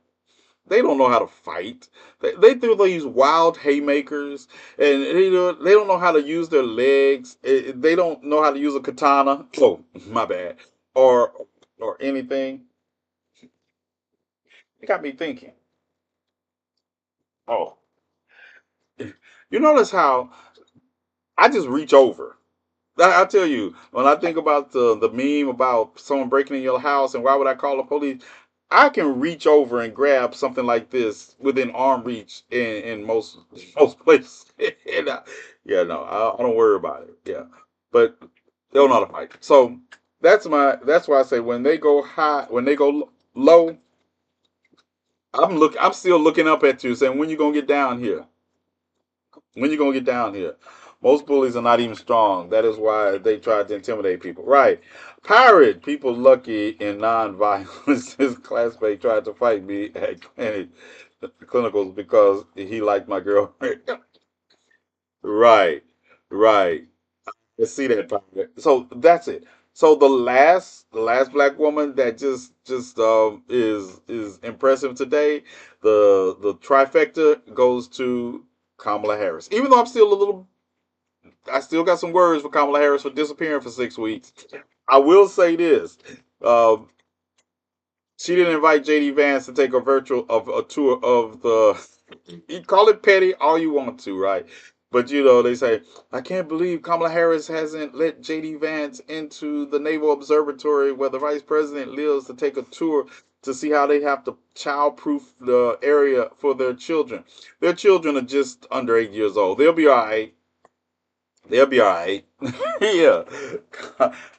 They don't know how to fight. They throw these wild haymakers, and they don't know how to use their legs. They don't know how to use a katana. Oh, my bad. Or or anything. It got me thinking. Oh, you notice how I just reach over. I tell you, when I think about the meme about someone breaking in your house and why would I call the police, I can reach over and grab something like this within arm reach in most places. And yeah, no, I don't worry about it. Yeah, but they don't know how to fight. So that's why I say when they go high, when they go low, I'm still looking up at you, saying when you gonna get down here. When you gonna get down here? Most bullies are not even strong. That is why they try to intimidate people. Right. Pirate, people lucky in non-violence. His classmate tried to fight me at clinicals because he liked my girlfriend. Right. Right. Let's see that pirate. So that's it. So the last black woman that just is impressive today, the trifecta goes to Kamala Harris. Even though I'm still a little I still got some words for Kamala Harris for disappearing for 6 weeks. I will say this. Um, she didn't invite JD Vance to take a virtual of a tour of the. You call it petty all you want to, right? But they say I can't believe Kamala Harris hasn't let JD Vance into the Naval Observatory where the Vice President lives to take a tour to see how they have to child-proof the area for their children. Their children are just under 8 years old. They'll be all right. They'll be all right. Yeah.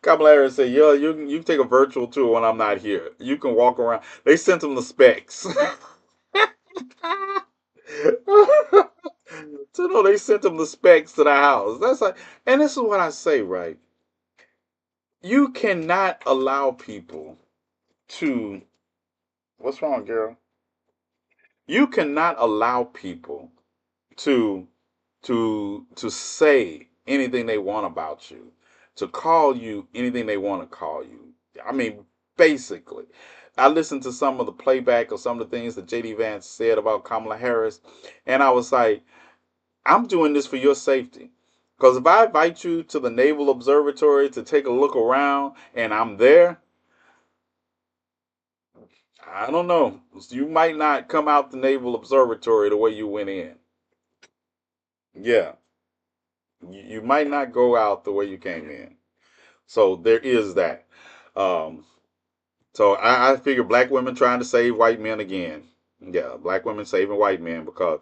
Kamala Harris said, "Yeah, you can take a virtual tour when I'm not here. You can walk around." They sent them the specs. So no, they sent them the specs to the house. That's like, and this is what I say, right? You cannot allow people to. What's wrong, girl? You cannot allow people to to say anything they want about you, to call you anything they want to call you. I mean, basically, I listened to some of the playback of some of the things that JD Vance said about Kamala Harris, and I was like, I'm doing this for your safety. Because if I invite you to the Naval Observatory to take a look around and I'm there, I don't know. You might not come out the Naval Observatory the way you went in. Yeah. You might not go out the way you came in. So there is that. Um, so I figure black women trying to save white men again. Yeah, black women saving white men because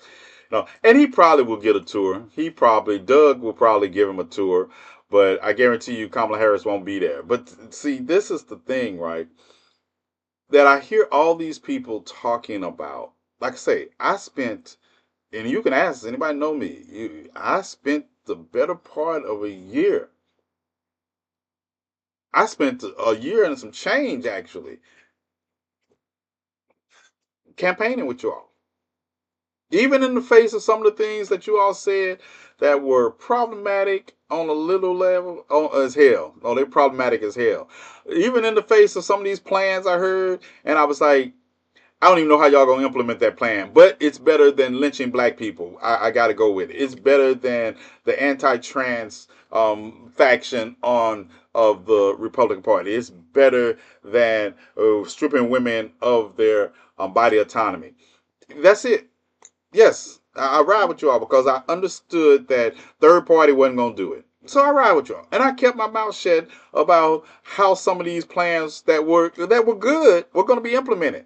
and he probably will get a tour. Doug will probably give him a tour, but I guarantee you Kamala Harris won't be there. But see, this is the thing, right? That I hear all these people talking about. Like I say, and you can ask, does anybody know me? I spent the better part of a year. I spent a year and some change actually campaigning with you all. Even in the face of some of the things that you all said that were problematic on a little level as hell. Oh, they're problematic as hell. Even in the face of some of these plans I heard, and I was like, I don't even know how y'all gonna implement that plan, but it's better than lynching black people. I got to go with it. It's better than the anti-trans faction of the Republican Party. It's better than stripping women of their body autonomy. That's it. Yes, I ride with y'all because I understood that third party wasn't gonna do it. So I ride with y'all, and I kept my mouth shut about how some of these plans that were good were going to be implemented.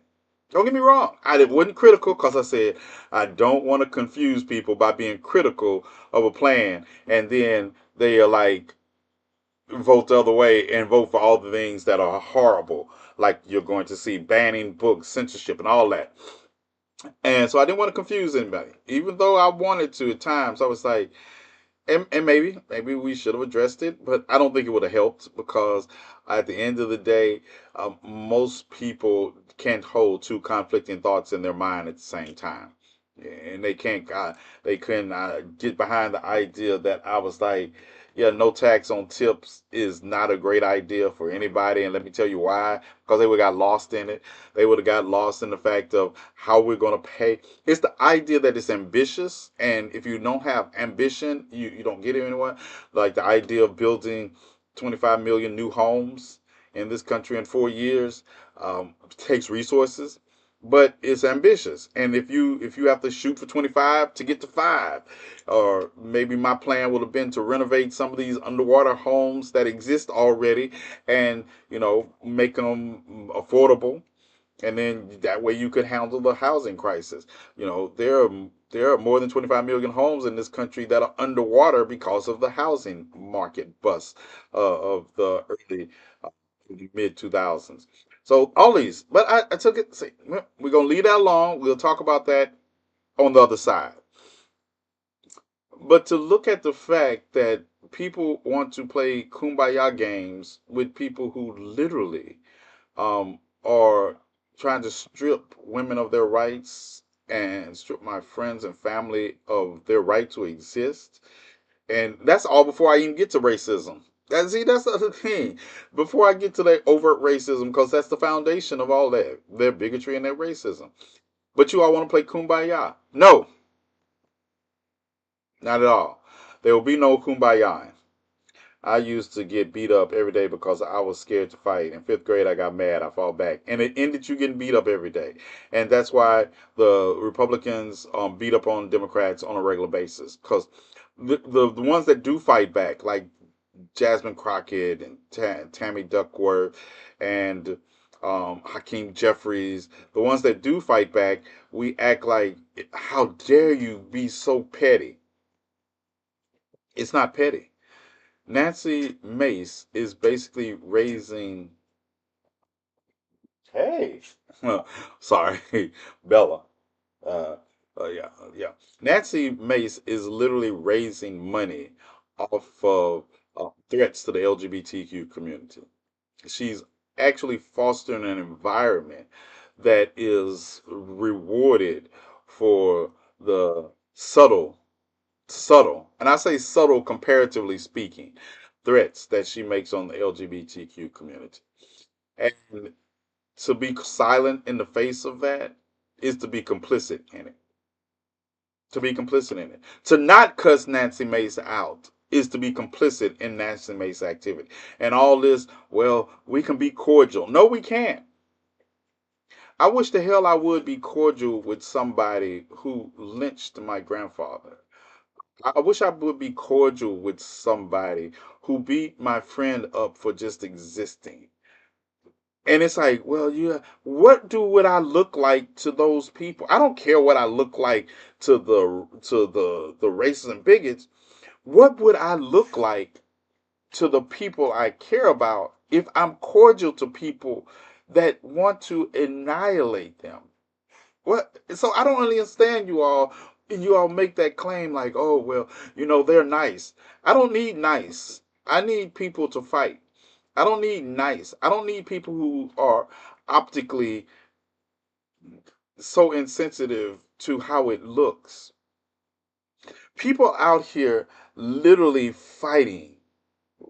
Don't get me wrong. I wasn't critical because I said I don't want to confuse people by being critical of a plan, and then they are like vote the other way and vote for all the things that are horrible, like you're going to see banning books, censorship, and all that. And so I didn't want to confuse anybody, even though I wanted to at times. I was like, and maybe we should have addressed it, but I don't think it would have helped because at the end of the day, most people can't hold two conflicting thoughts in their mind at the same time, and they couldn't get behind the idea that I was like, yeah, no tax on tips is not a great idea for anybody, and let me tell you why. Because they would have got lost in it. They would have got lost in the fact of how we're going to pay. It's the idea that it's ambitious, and if you don't have ambition, you don't get anywhere. Like the idea of building 25 million new homes in this country in 4 years takes resources, but it's ambitious. And if you have to shoot for 25 to get to five, or maybe my plan would have been to renovate some of these underwater homes that exist already, and make them affordable, and then that way you could handle the housing crisis. There are more than 25 million homes in this country that are underwater because of the housing market bust of the early mid 2000s. So all these, but I took it. See, we're gonna leave that alone. We'll talk about that on the other side. But to look at the fact that people want to play kumbaya games with people who literally are trying to strip women of their rights and strip my friends and family of their right to exist. And that's all before I even get to racism. That's the other thing. Before I get to that overt racism, because that's the foundation of all that, their bigotry and their racism. But you all want to play kumbaya? No, not at all. There will be no kumbaya. I used to get beat up every day because I was scared to fight. In fifth grade, I got mad. I fought back, and it ended you getting beat up every day. And that's why the Republicans beat up on Democrats on a regular basis. Because the ones that do fight back, like Jasmine Crockett and Tammy Duckworth and Hakeem Jeffries, the ones that do fight back, we act like, how dare you be so petty? It's not petty. Nancy Mace is basically raising. Hey, sorry, Bella. Uh, yeah. Nancy Mace is literally raising money off of threats to the LGBTQ community. She's actually fostering an environment that is rewarded for the subtle, and I say subtle comparatively speaking, threats that she makes on the LGBTQ community. And to be silent in the face of that is to be complicit in it. To be complicit in it. To not cuss Nancy Mace out is to be complicit in Nancy Mace activity. And all this, well, we can be cordial. No, we can't. I wish the hell I would be cordial with somebody who lynched my grandfather. I wish I would be cordial with somebody who beat my friend up for just existing. And it's like, well, yeah, what do would I look like to those people? I don't care what I look like to the racists and bigots. What would I look like to the people I care about if I'm cordial to people that want to annihilate them? What? So I don't understand you all. And you all make that claim like, oh, well, they're nice. I don't need nice. I need people to fight. I don't need nice. I don't need people who are optically so insensitive to how it looks. People out here literally fighting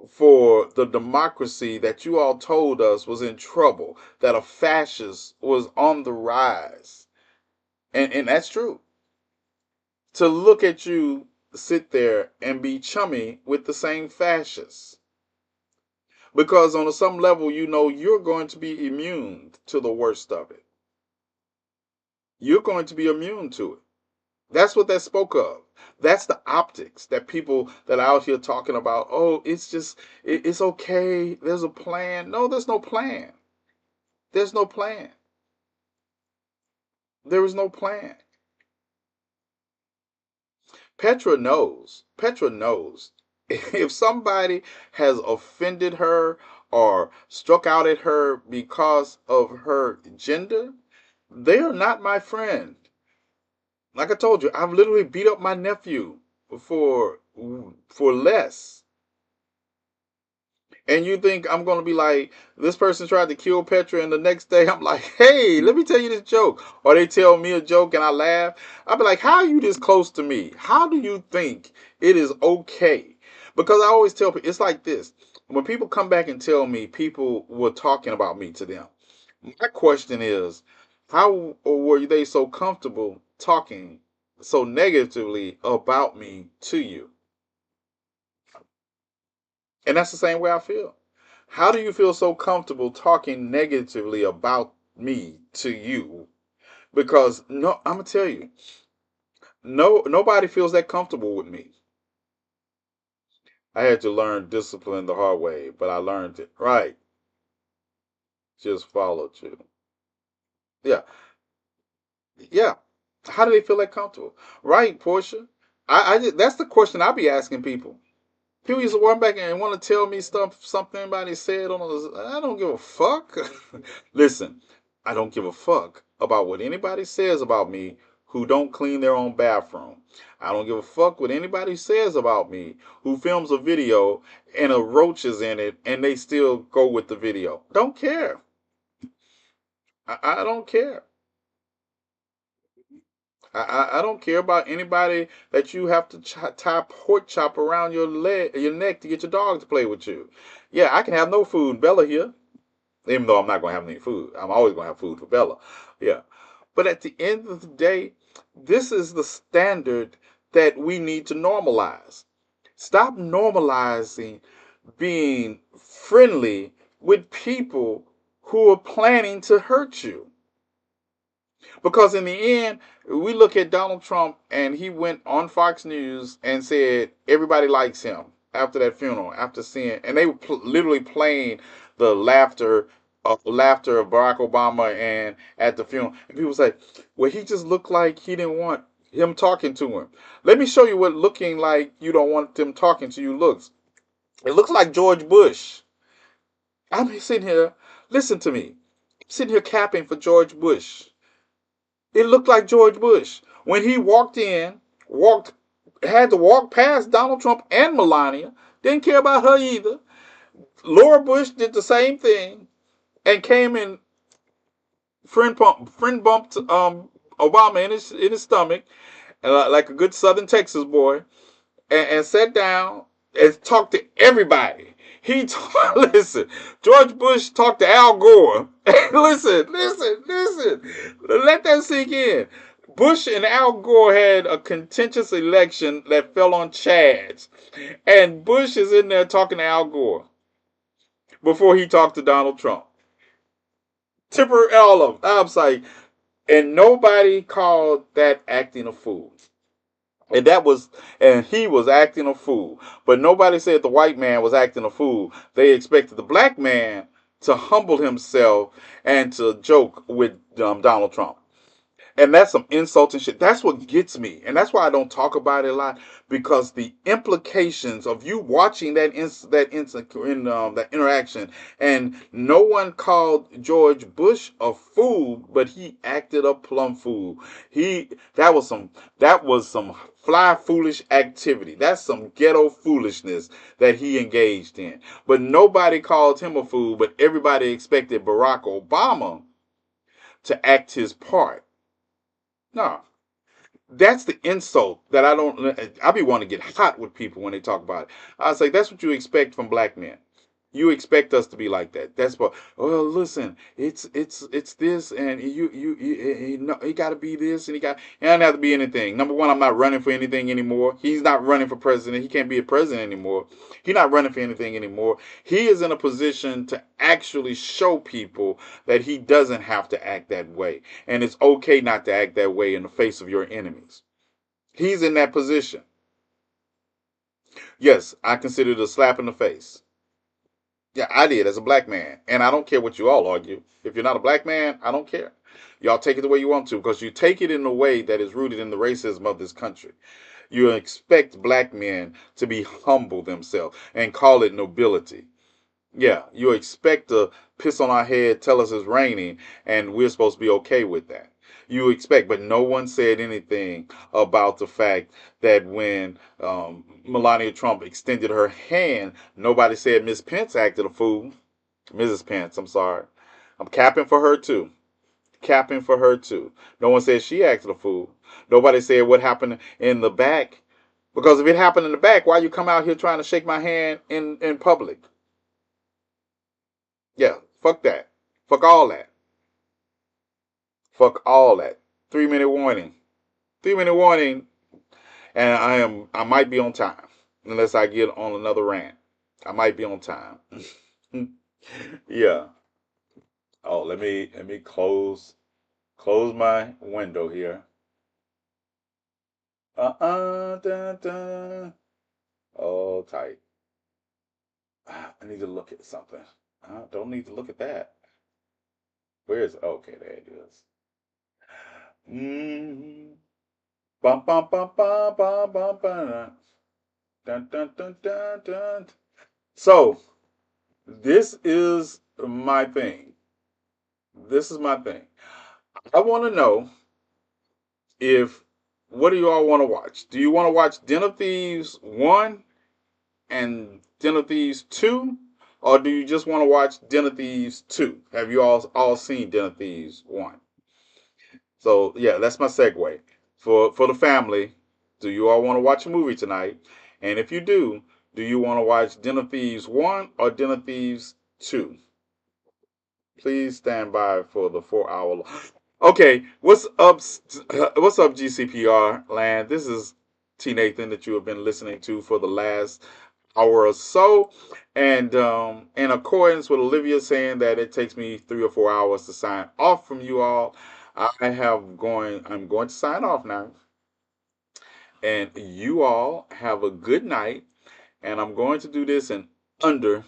for the democracy that you all told us was in trouble, that a fascist was on the rise. And that's true. To look at you sit there and be chummy with the same fascists. Because on some level, you're going to be immune to the worst of it. You're going to be immune to it. That's what that spoke of. That's the optics that people that are out here talking about. Oh, it's just, it's okay. There's a plan. No, there's no plan. There's no plan. There is no plan. Petra knows. Petra knows. If somebody has offended her or struck out at her because of her gender, they are not my friend. Like I told you, I've literally beat up my nephew for for less. And you think I'm gonna be like, this person tried to kill Petra, and the next day I'm like, hey, let me tell you this joke. Or they tell me a joke and I laugh. I'll be like, how are you this close to me? How do you think it is okay? Because I always tell people, it's like this. When people come back and tell me people were talking about me to them, my question is, how were they so comfortable talking so negatively about me to you? And that's the same way I feel. How do you feel so comfortable talking negatively about me to you? Because no, I'm gonna tell you, nobody feels that comfortable with me. I had to learn discipline the hard way, but I learned it. Right. Just followed you. Yeah. Yeah. How do they feel that comfortable? Right, Portia. That's the question I be asking people. People used to run back and want to tell me stuff, something anybody said on the. I don't give a fuck. Listen, I don't give a fuck about what anybody says about me who don't clean their own bathroom. I don't give a fuck what anybody says about me who films a video and a roach is in it and they still go with the video. Don't care. I don't care. I don't care about anybody that you have to tie pork chop around your neck to get your dog to play with you. Yeah, I can have no food. Bella here, even though I'm not gonna have any food. I'm always gonna have food for Bella. Yeah, but at the end of the day, this is the standard that we need to normalize. Stop normalizing being friendly with people who are planning to hurt you. Because in the end, we look at Donald Trump and he went on Fox News and said everybody likes him after that funeral, after seeing, and they were literally playing the laughter of Barack Obama and at the funeral. And people say, well, he just looked like he didn't want him talking to him. Let me show you what looking like you don't want them talking to you looks. It looks like George Bush. I'm sitting here, listen to me. I'm sitting here capping for George Bush. It looked like George Bush. When he walked, had to walk past Donald Trump and Melania, didn't care about her either. Laura Bush did the same thing and came in friend bumped Obama in his stomach, like a good Southern Texas boy, and sat down and talked to everybody. Listen, George Bush talked to Al Gore. listen. Let that sink in. Bush and Al Gore had a contentious election that fell on Chad's. And Bush is in there talking to Al Gore before he talked to Donald Trump. Tipper all of them. I'm like, and nobody called that acting a fool. And he was acting a fool. But nobody said the white man was acting a fool. They expected the black man to humble himself and to joke with Donald Trump. And that's some insulting shit. That's what gets me. And that's why I don't talk about it a lot, because the implications of you watching that interaction, and no one called George Bush a fool, but he acted a plumb fool. That was some fly foolish activity. That's some ghetto foolishness that he engaged in. But nobody called him a fool, but everybody expected Barack Obama to act his part. No, that's the insult that I be wanting to get hot with people when they talk about it. I was like, that's what you expect from black men. You expect us to be like that. That's what. Well, listen, it's this, and he got to be this, and he doesn't have to be anything. Number one, I'm not running for anything anymore. He's not running for president. He can't be a president anymore. He's not running for anything anymore. He is in a position to actually show people that he doesn't have to act that way, and it's okay not to act that way in the face of your enemies. He's in that position. Yes, I consider it a slap in the face. Yeah, I did as a black man. And I don't care what you all argue. If you're not a black man, I don't care. Y'all take it the way you want to, because you take it in a way that is rooted in the racism of this country. You expect black men to be humble themselves and call it nobility. Yeah, you expect to piss on our head, tell us it's raining, and we're supposed to be okay with that. You expect, but no one said anything about the fact that when Melania Trump extended her hand, nobody said Miss Pence acted a fool. Mrs. Pence, I'm sorry. I'm capping for her too. Capping for her too. No one said she acted a fool. Nobody said what happened in the back. Because if it happened in the back, why you come out here trying to shake my hand in public? Yeah, fuck that. Fuck all that. Fuck all that. 3-minute warning. 3-minute warning, and I might be on time. Unless I get on another rant. I might be on time. Yeah. Oh, let me close my window here. Dun, dun. Oh, tight. I need to look at something. I don't need to look at that. Where is it? Okay, there it is. Mm. Bum bum bum bum bum bum bum. Dun dun dun dun dun. So this is my thing. This is my thing. I want to know if what do you all want to watch? Do you want to watch Den of Thieves 1 and Den of Thieves 2? Or do you just want to watch Den of Thieves 2? Have you all seen Den of Thieves 1? So yeah, that's my segue. For the family, do you all want to watch a movie tonight? And if you do you want to watch Den of Thieves 1 or Den of Thieves 2? Please stand by for the 4 hour. Okay, what's up? What's up, GCPR land? This is T Nathan that you have been listening to for the last hour or so. And in accordance with Olivia saying that it takes me 3 or 4 hours to sign off from you all, I'm going to sign off now. And you all have a good night. And I'm going to do this in under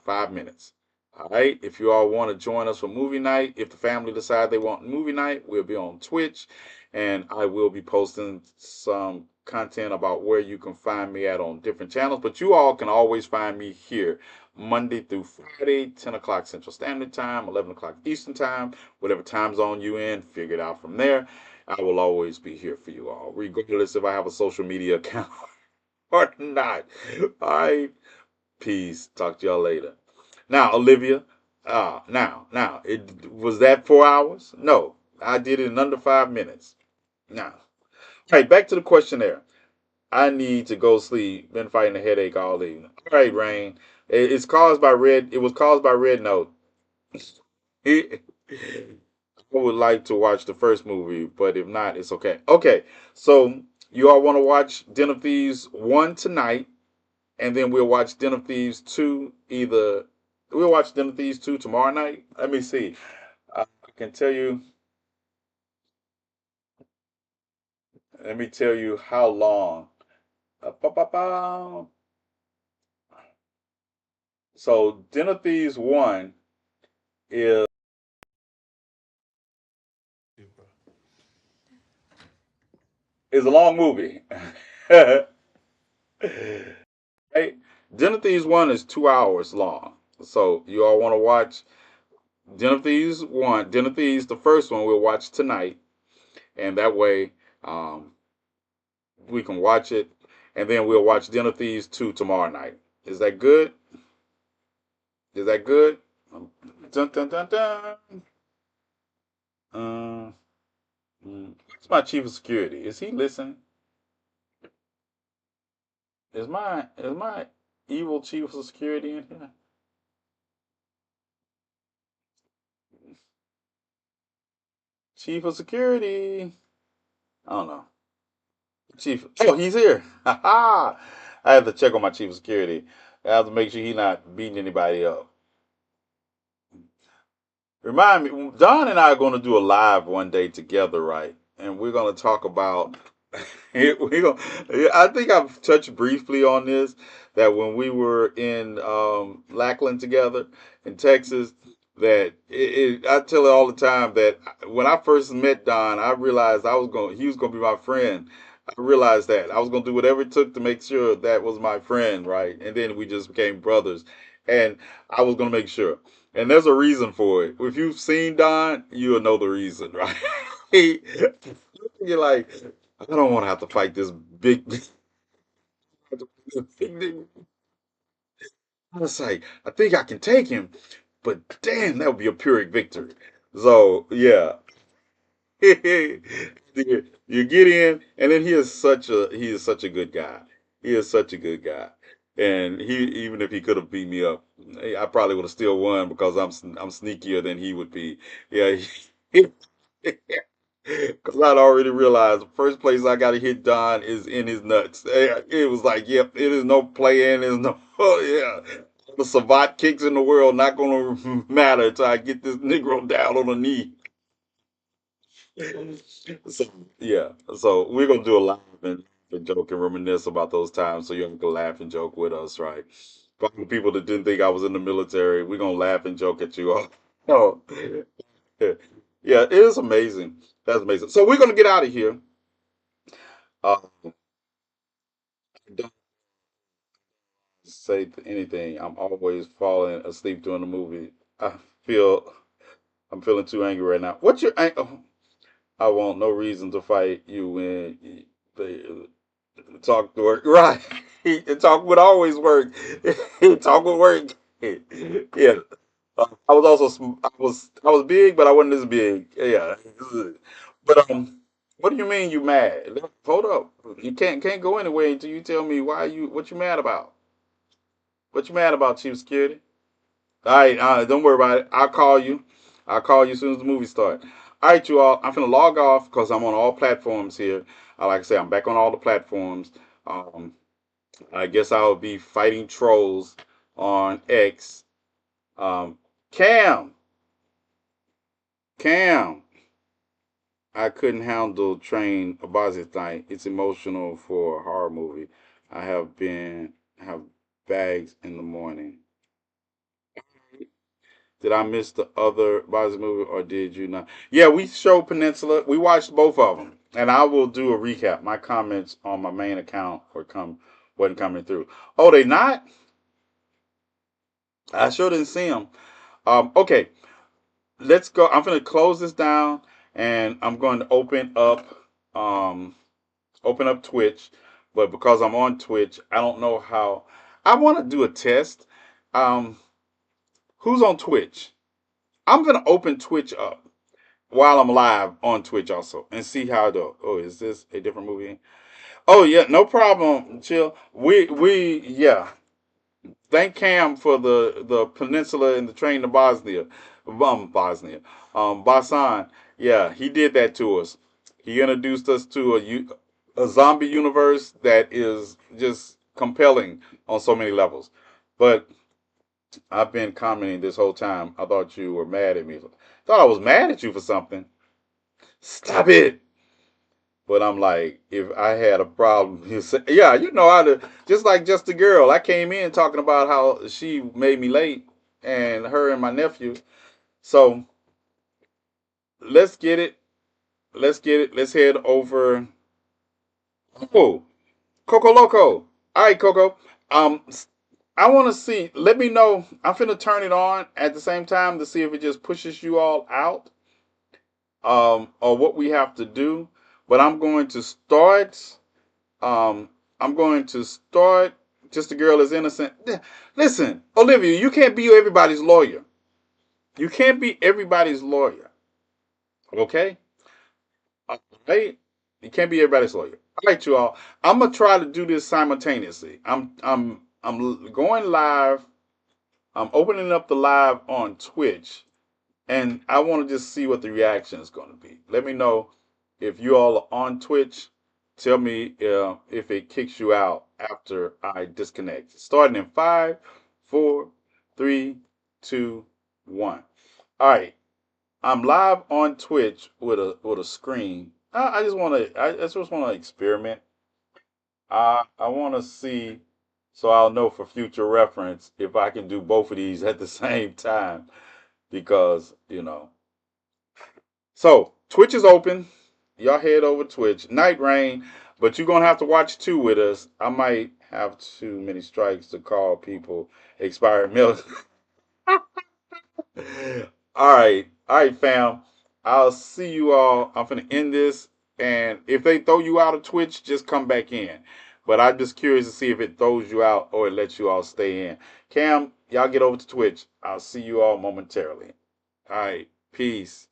5 minutes. All right. If you all want to join us for movie night, if the family decide they want movie night, we'll be on Twitch, and I will be posting some content about where you can find me at on different channels. But you all can always find me here Monday through Friday, 10 o'clock Central Standard Time, 11 o'clock Eastern Time, whatever time zone you in, figure it out from there. I will always be here for you all, regardless if I have a social media account or not. All right. Peace. Talk to y'all later. Now, Olivia, now, it was that 4 hours? No, I did it in under 5 minutes. Now, hey, back to the questionnaire. I need to go sleep. Been fighting a headache all evening. All right, Rain. It's caused by red. It was caused by red note. I would like to watch the first movie, but if not, it's okay. Okay, so you all want to watch Den of Thieves 1 tonight, and then we'll watch Den of Thieves 2 either. We'll watch Den of Thieves 2 tomorrow night. Let me see. I can tell you. Let me tell you how long. Ba-ba-ba. So Den of Thieves 1 is a long movie. Hey, Den of Thieves 1 is 2 hours long. So you all want to watch Den of Thieves 1, Den of Thieves, the first one, we'll watch tonight. And that way, um, we can watch it. And then we'll watch Den of Thieves 2 tomorrow night. Is that good? Is that good? Dun, dun, dun, dun. Uh, what's my chief of security? Is he listening? Is my evil chief of security in here? Chief of security. I don't know. Chief. Oh, he's here. Ha ha. I have to check on my chief of security. I have to make sure he's not beating anybody up. Remind me, Don and I are going to do a live one day together, right? And we're going to talk about. we're going. I think I've touched briefly on this that when we were in Lackland together in Texas, I tell her all the time that when I first met Don, I realized he was going to be my friend. I realized that I was going to do whatever it took to make sure that was my friend, right? And then we just became brothers, and I was going to make sure. And there's a reason for it. If you've seen Don, you'll know the reason, right? You're like, I don't want to have to fight this big. I was like, I think I can take him, but damn, that would be a Pyrrhic victory. So yeah, you get in, and then he is such a good guy. He is such a good guy, and even if he could have beat me up, I probably would have still won because I'm sneakier than he would be. Yeah, because I'd already realized the first place I got to hit Don is in his nuts. It was like, yep, it is no playing. There's no, oh yeah. The savate kicks in the world not going to matter until I get this Negro down on the knee. So yeah, so we're gonna do a laugh and joke and reminisce about those times, so you can laugh and joke with us, right? For the people that didn't think I was in the military, we're gonna laugh and joke at you all. Oh, yeah, yeah, it is amazing. That's amazing. So we're gonna get out of here. Don't say anything. I'm always falling asleep during the movie. Feel I'm feeling too angry right now. What's your? I want no reason to fight you when they talk to work. Right. Talk would always work. Talk would work. Yeah. I was also I was big, but I wasn't as big. Yeah. But what do you mean you mad? Hold up. You can't go anywhere until you tell me what you mad about. What you mad about, Chief Security? All right, don't worry about it. I'll call you. I'll call you as soon as the movie starts. All right, you all. I'm finna log off because I'm on all platforms here. Like I say, I'm back on all the platforms. Um, I guess I'll be fighting trolls on X. Um, Cam, Cam, I couldn't handle Train a Bosses night. It's emotional for a horror movie. I have bags in the morning. Did I miss the other Bosses movie or did you not? Yeah, we showed Peninsula. We watched both of them, and I will do a recap. My comments on my main account wasn't coming through. Oh, they not? I sure didn't see them. Okay, let's go. I'm gonna close this down, and I'm going to um open up Twitch. But because I'm on Twitch, I don't know how. I want to do a test. Um, who's on Twitch? I'm gonna open Twitch up while I'm live on Twitch also and see how it goes. Oh, is this a different movie? Oh yeah, no problem. Chill. We yeah. Thank Cam for the peninsula and the train to Bosnia, Bosnia, Basan. Yeah, he did that to us. He introduced us to a zombie universe that is just compelling on so many levels. But I've been commenting this whole time. I thought you were mad at me. Thought I was mad at you for something. Stop it. But I'm like, if I had a problem, you say, yeah, you know how to, just a girl. I came in talking about how she made me late, and her and my nephew. So let's get it. Let's get it. Let's head over. Oh, Coco Loco. All right, Coco. Um, I want to see. Let me know. I'm finna turn it on at the same time to see if it just pushes you all out, or what we have to do. But I'm going to start. Um, I'm going to start. Just a girl is innocent. Listen, Olivia, you can't be everybody's lawyer. You can't be everybody's lawyer. Okay? All right? You can't be everybody's lawyer. All right, you all. I'm gonna try to do this simultaneously. I'm going live. I'm opening up the live on Twitch, and I want to just see what the reaction is going to be. Let me know if you all are on Twitch. Tell me if it kicks you out after I disconnect. Starting in five, four, three, two, one. All right, I'm live on Twitch with a screen. I just want to experiment. I want to see, so I'll know for future reference if I can do both of these at the same time because So Twitch is open. Y'all head over to Twitch. Night Rain, but you're gonna have to watch two with us. I might have too many strikes to call people expired milk. All right, fam. I'll see you all. I'm gonna end this, and if they throw you out of Twitch, just come back in. But I'm just curious to see if it throws you out or it lets you all stay in. Cam, y'all get over to Twitch. I'll see you all momentarily. All right, peace.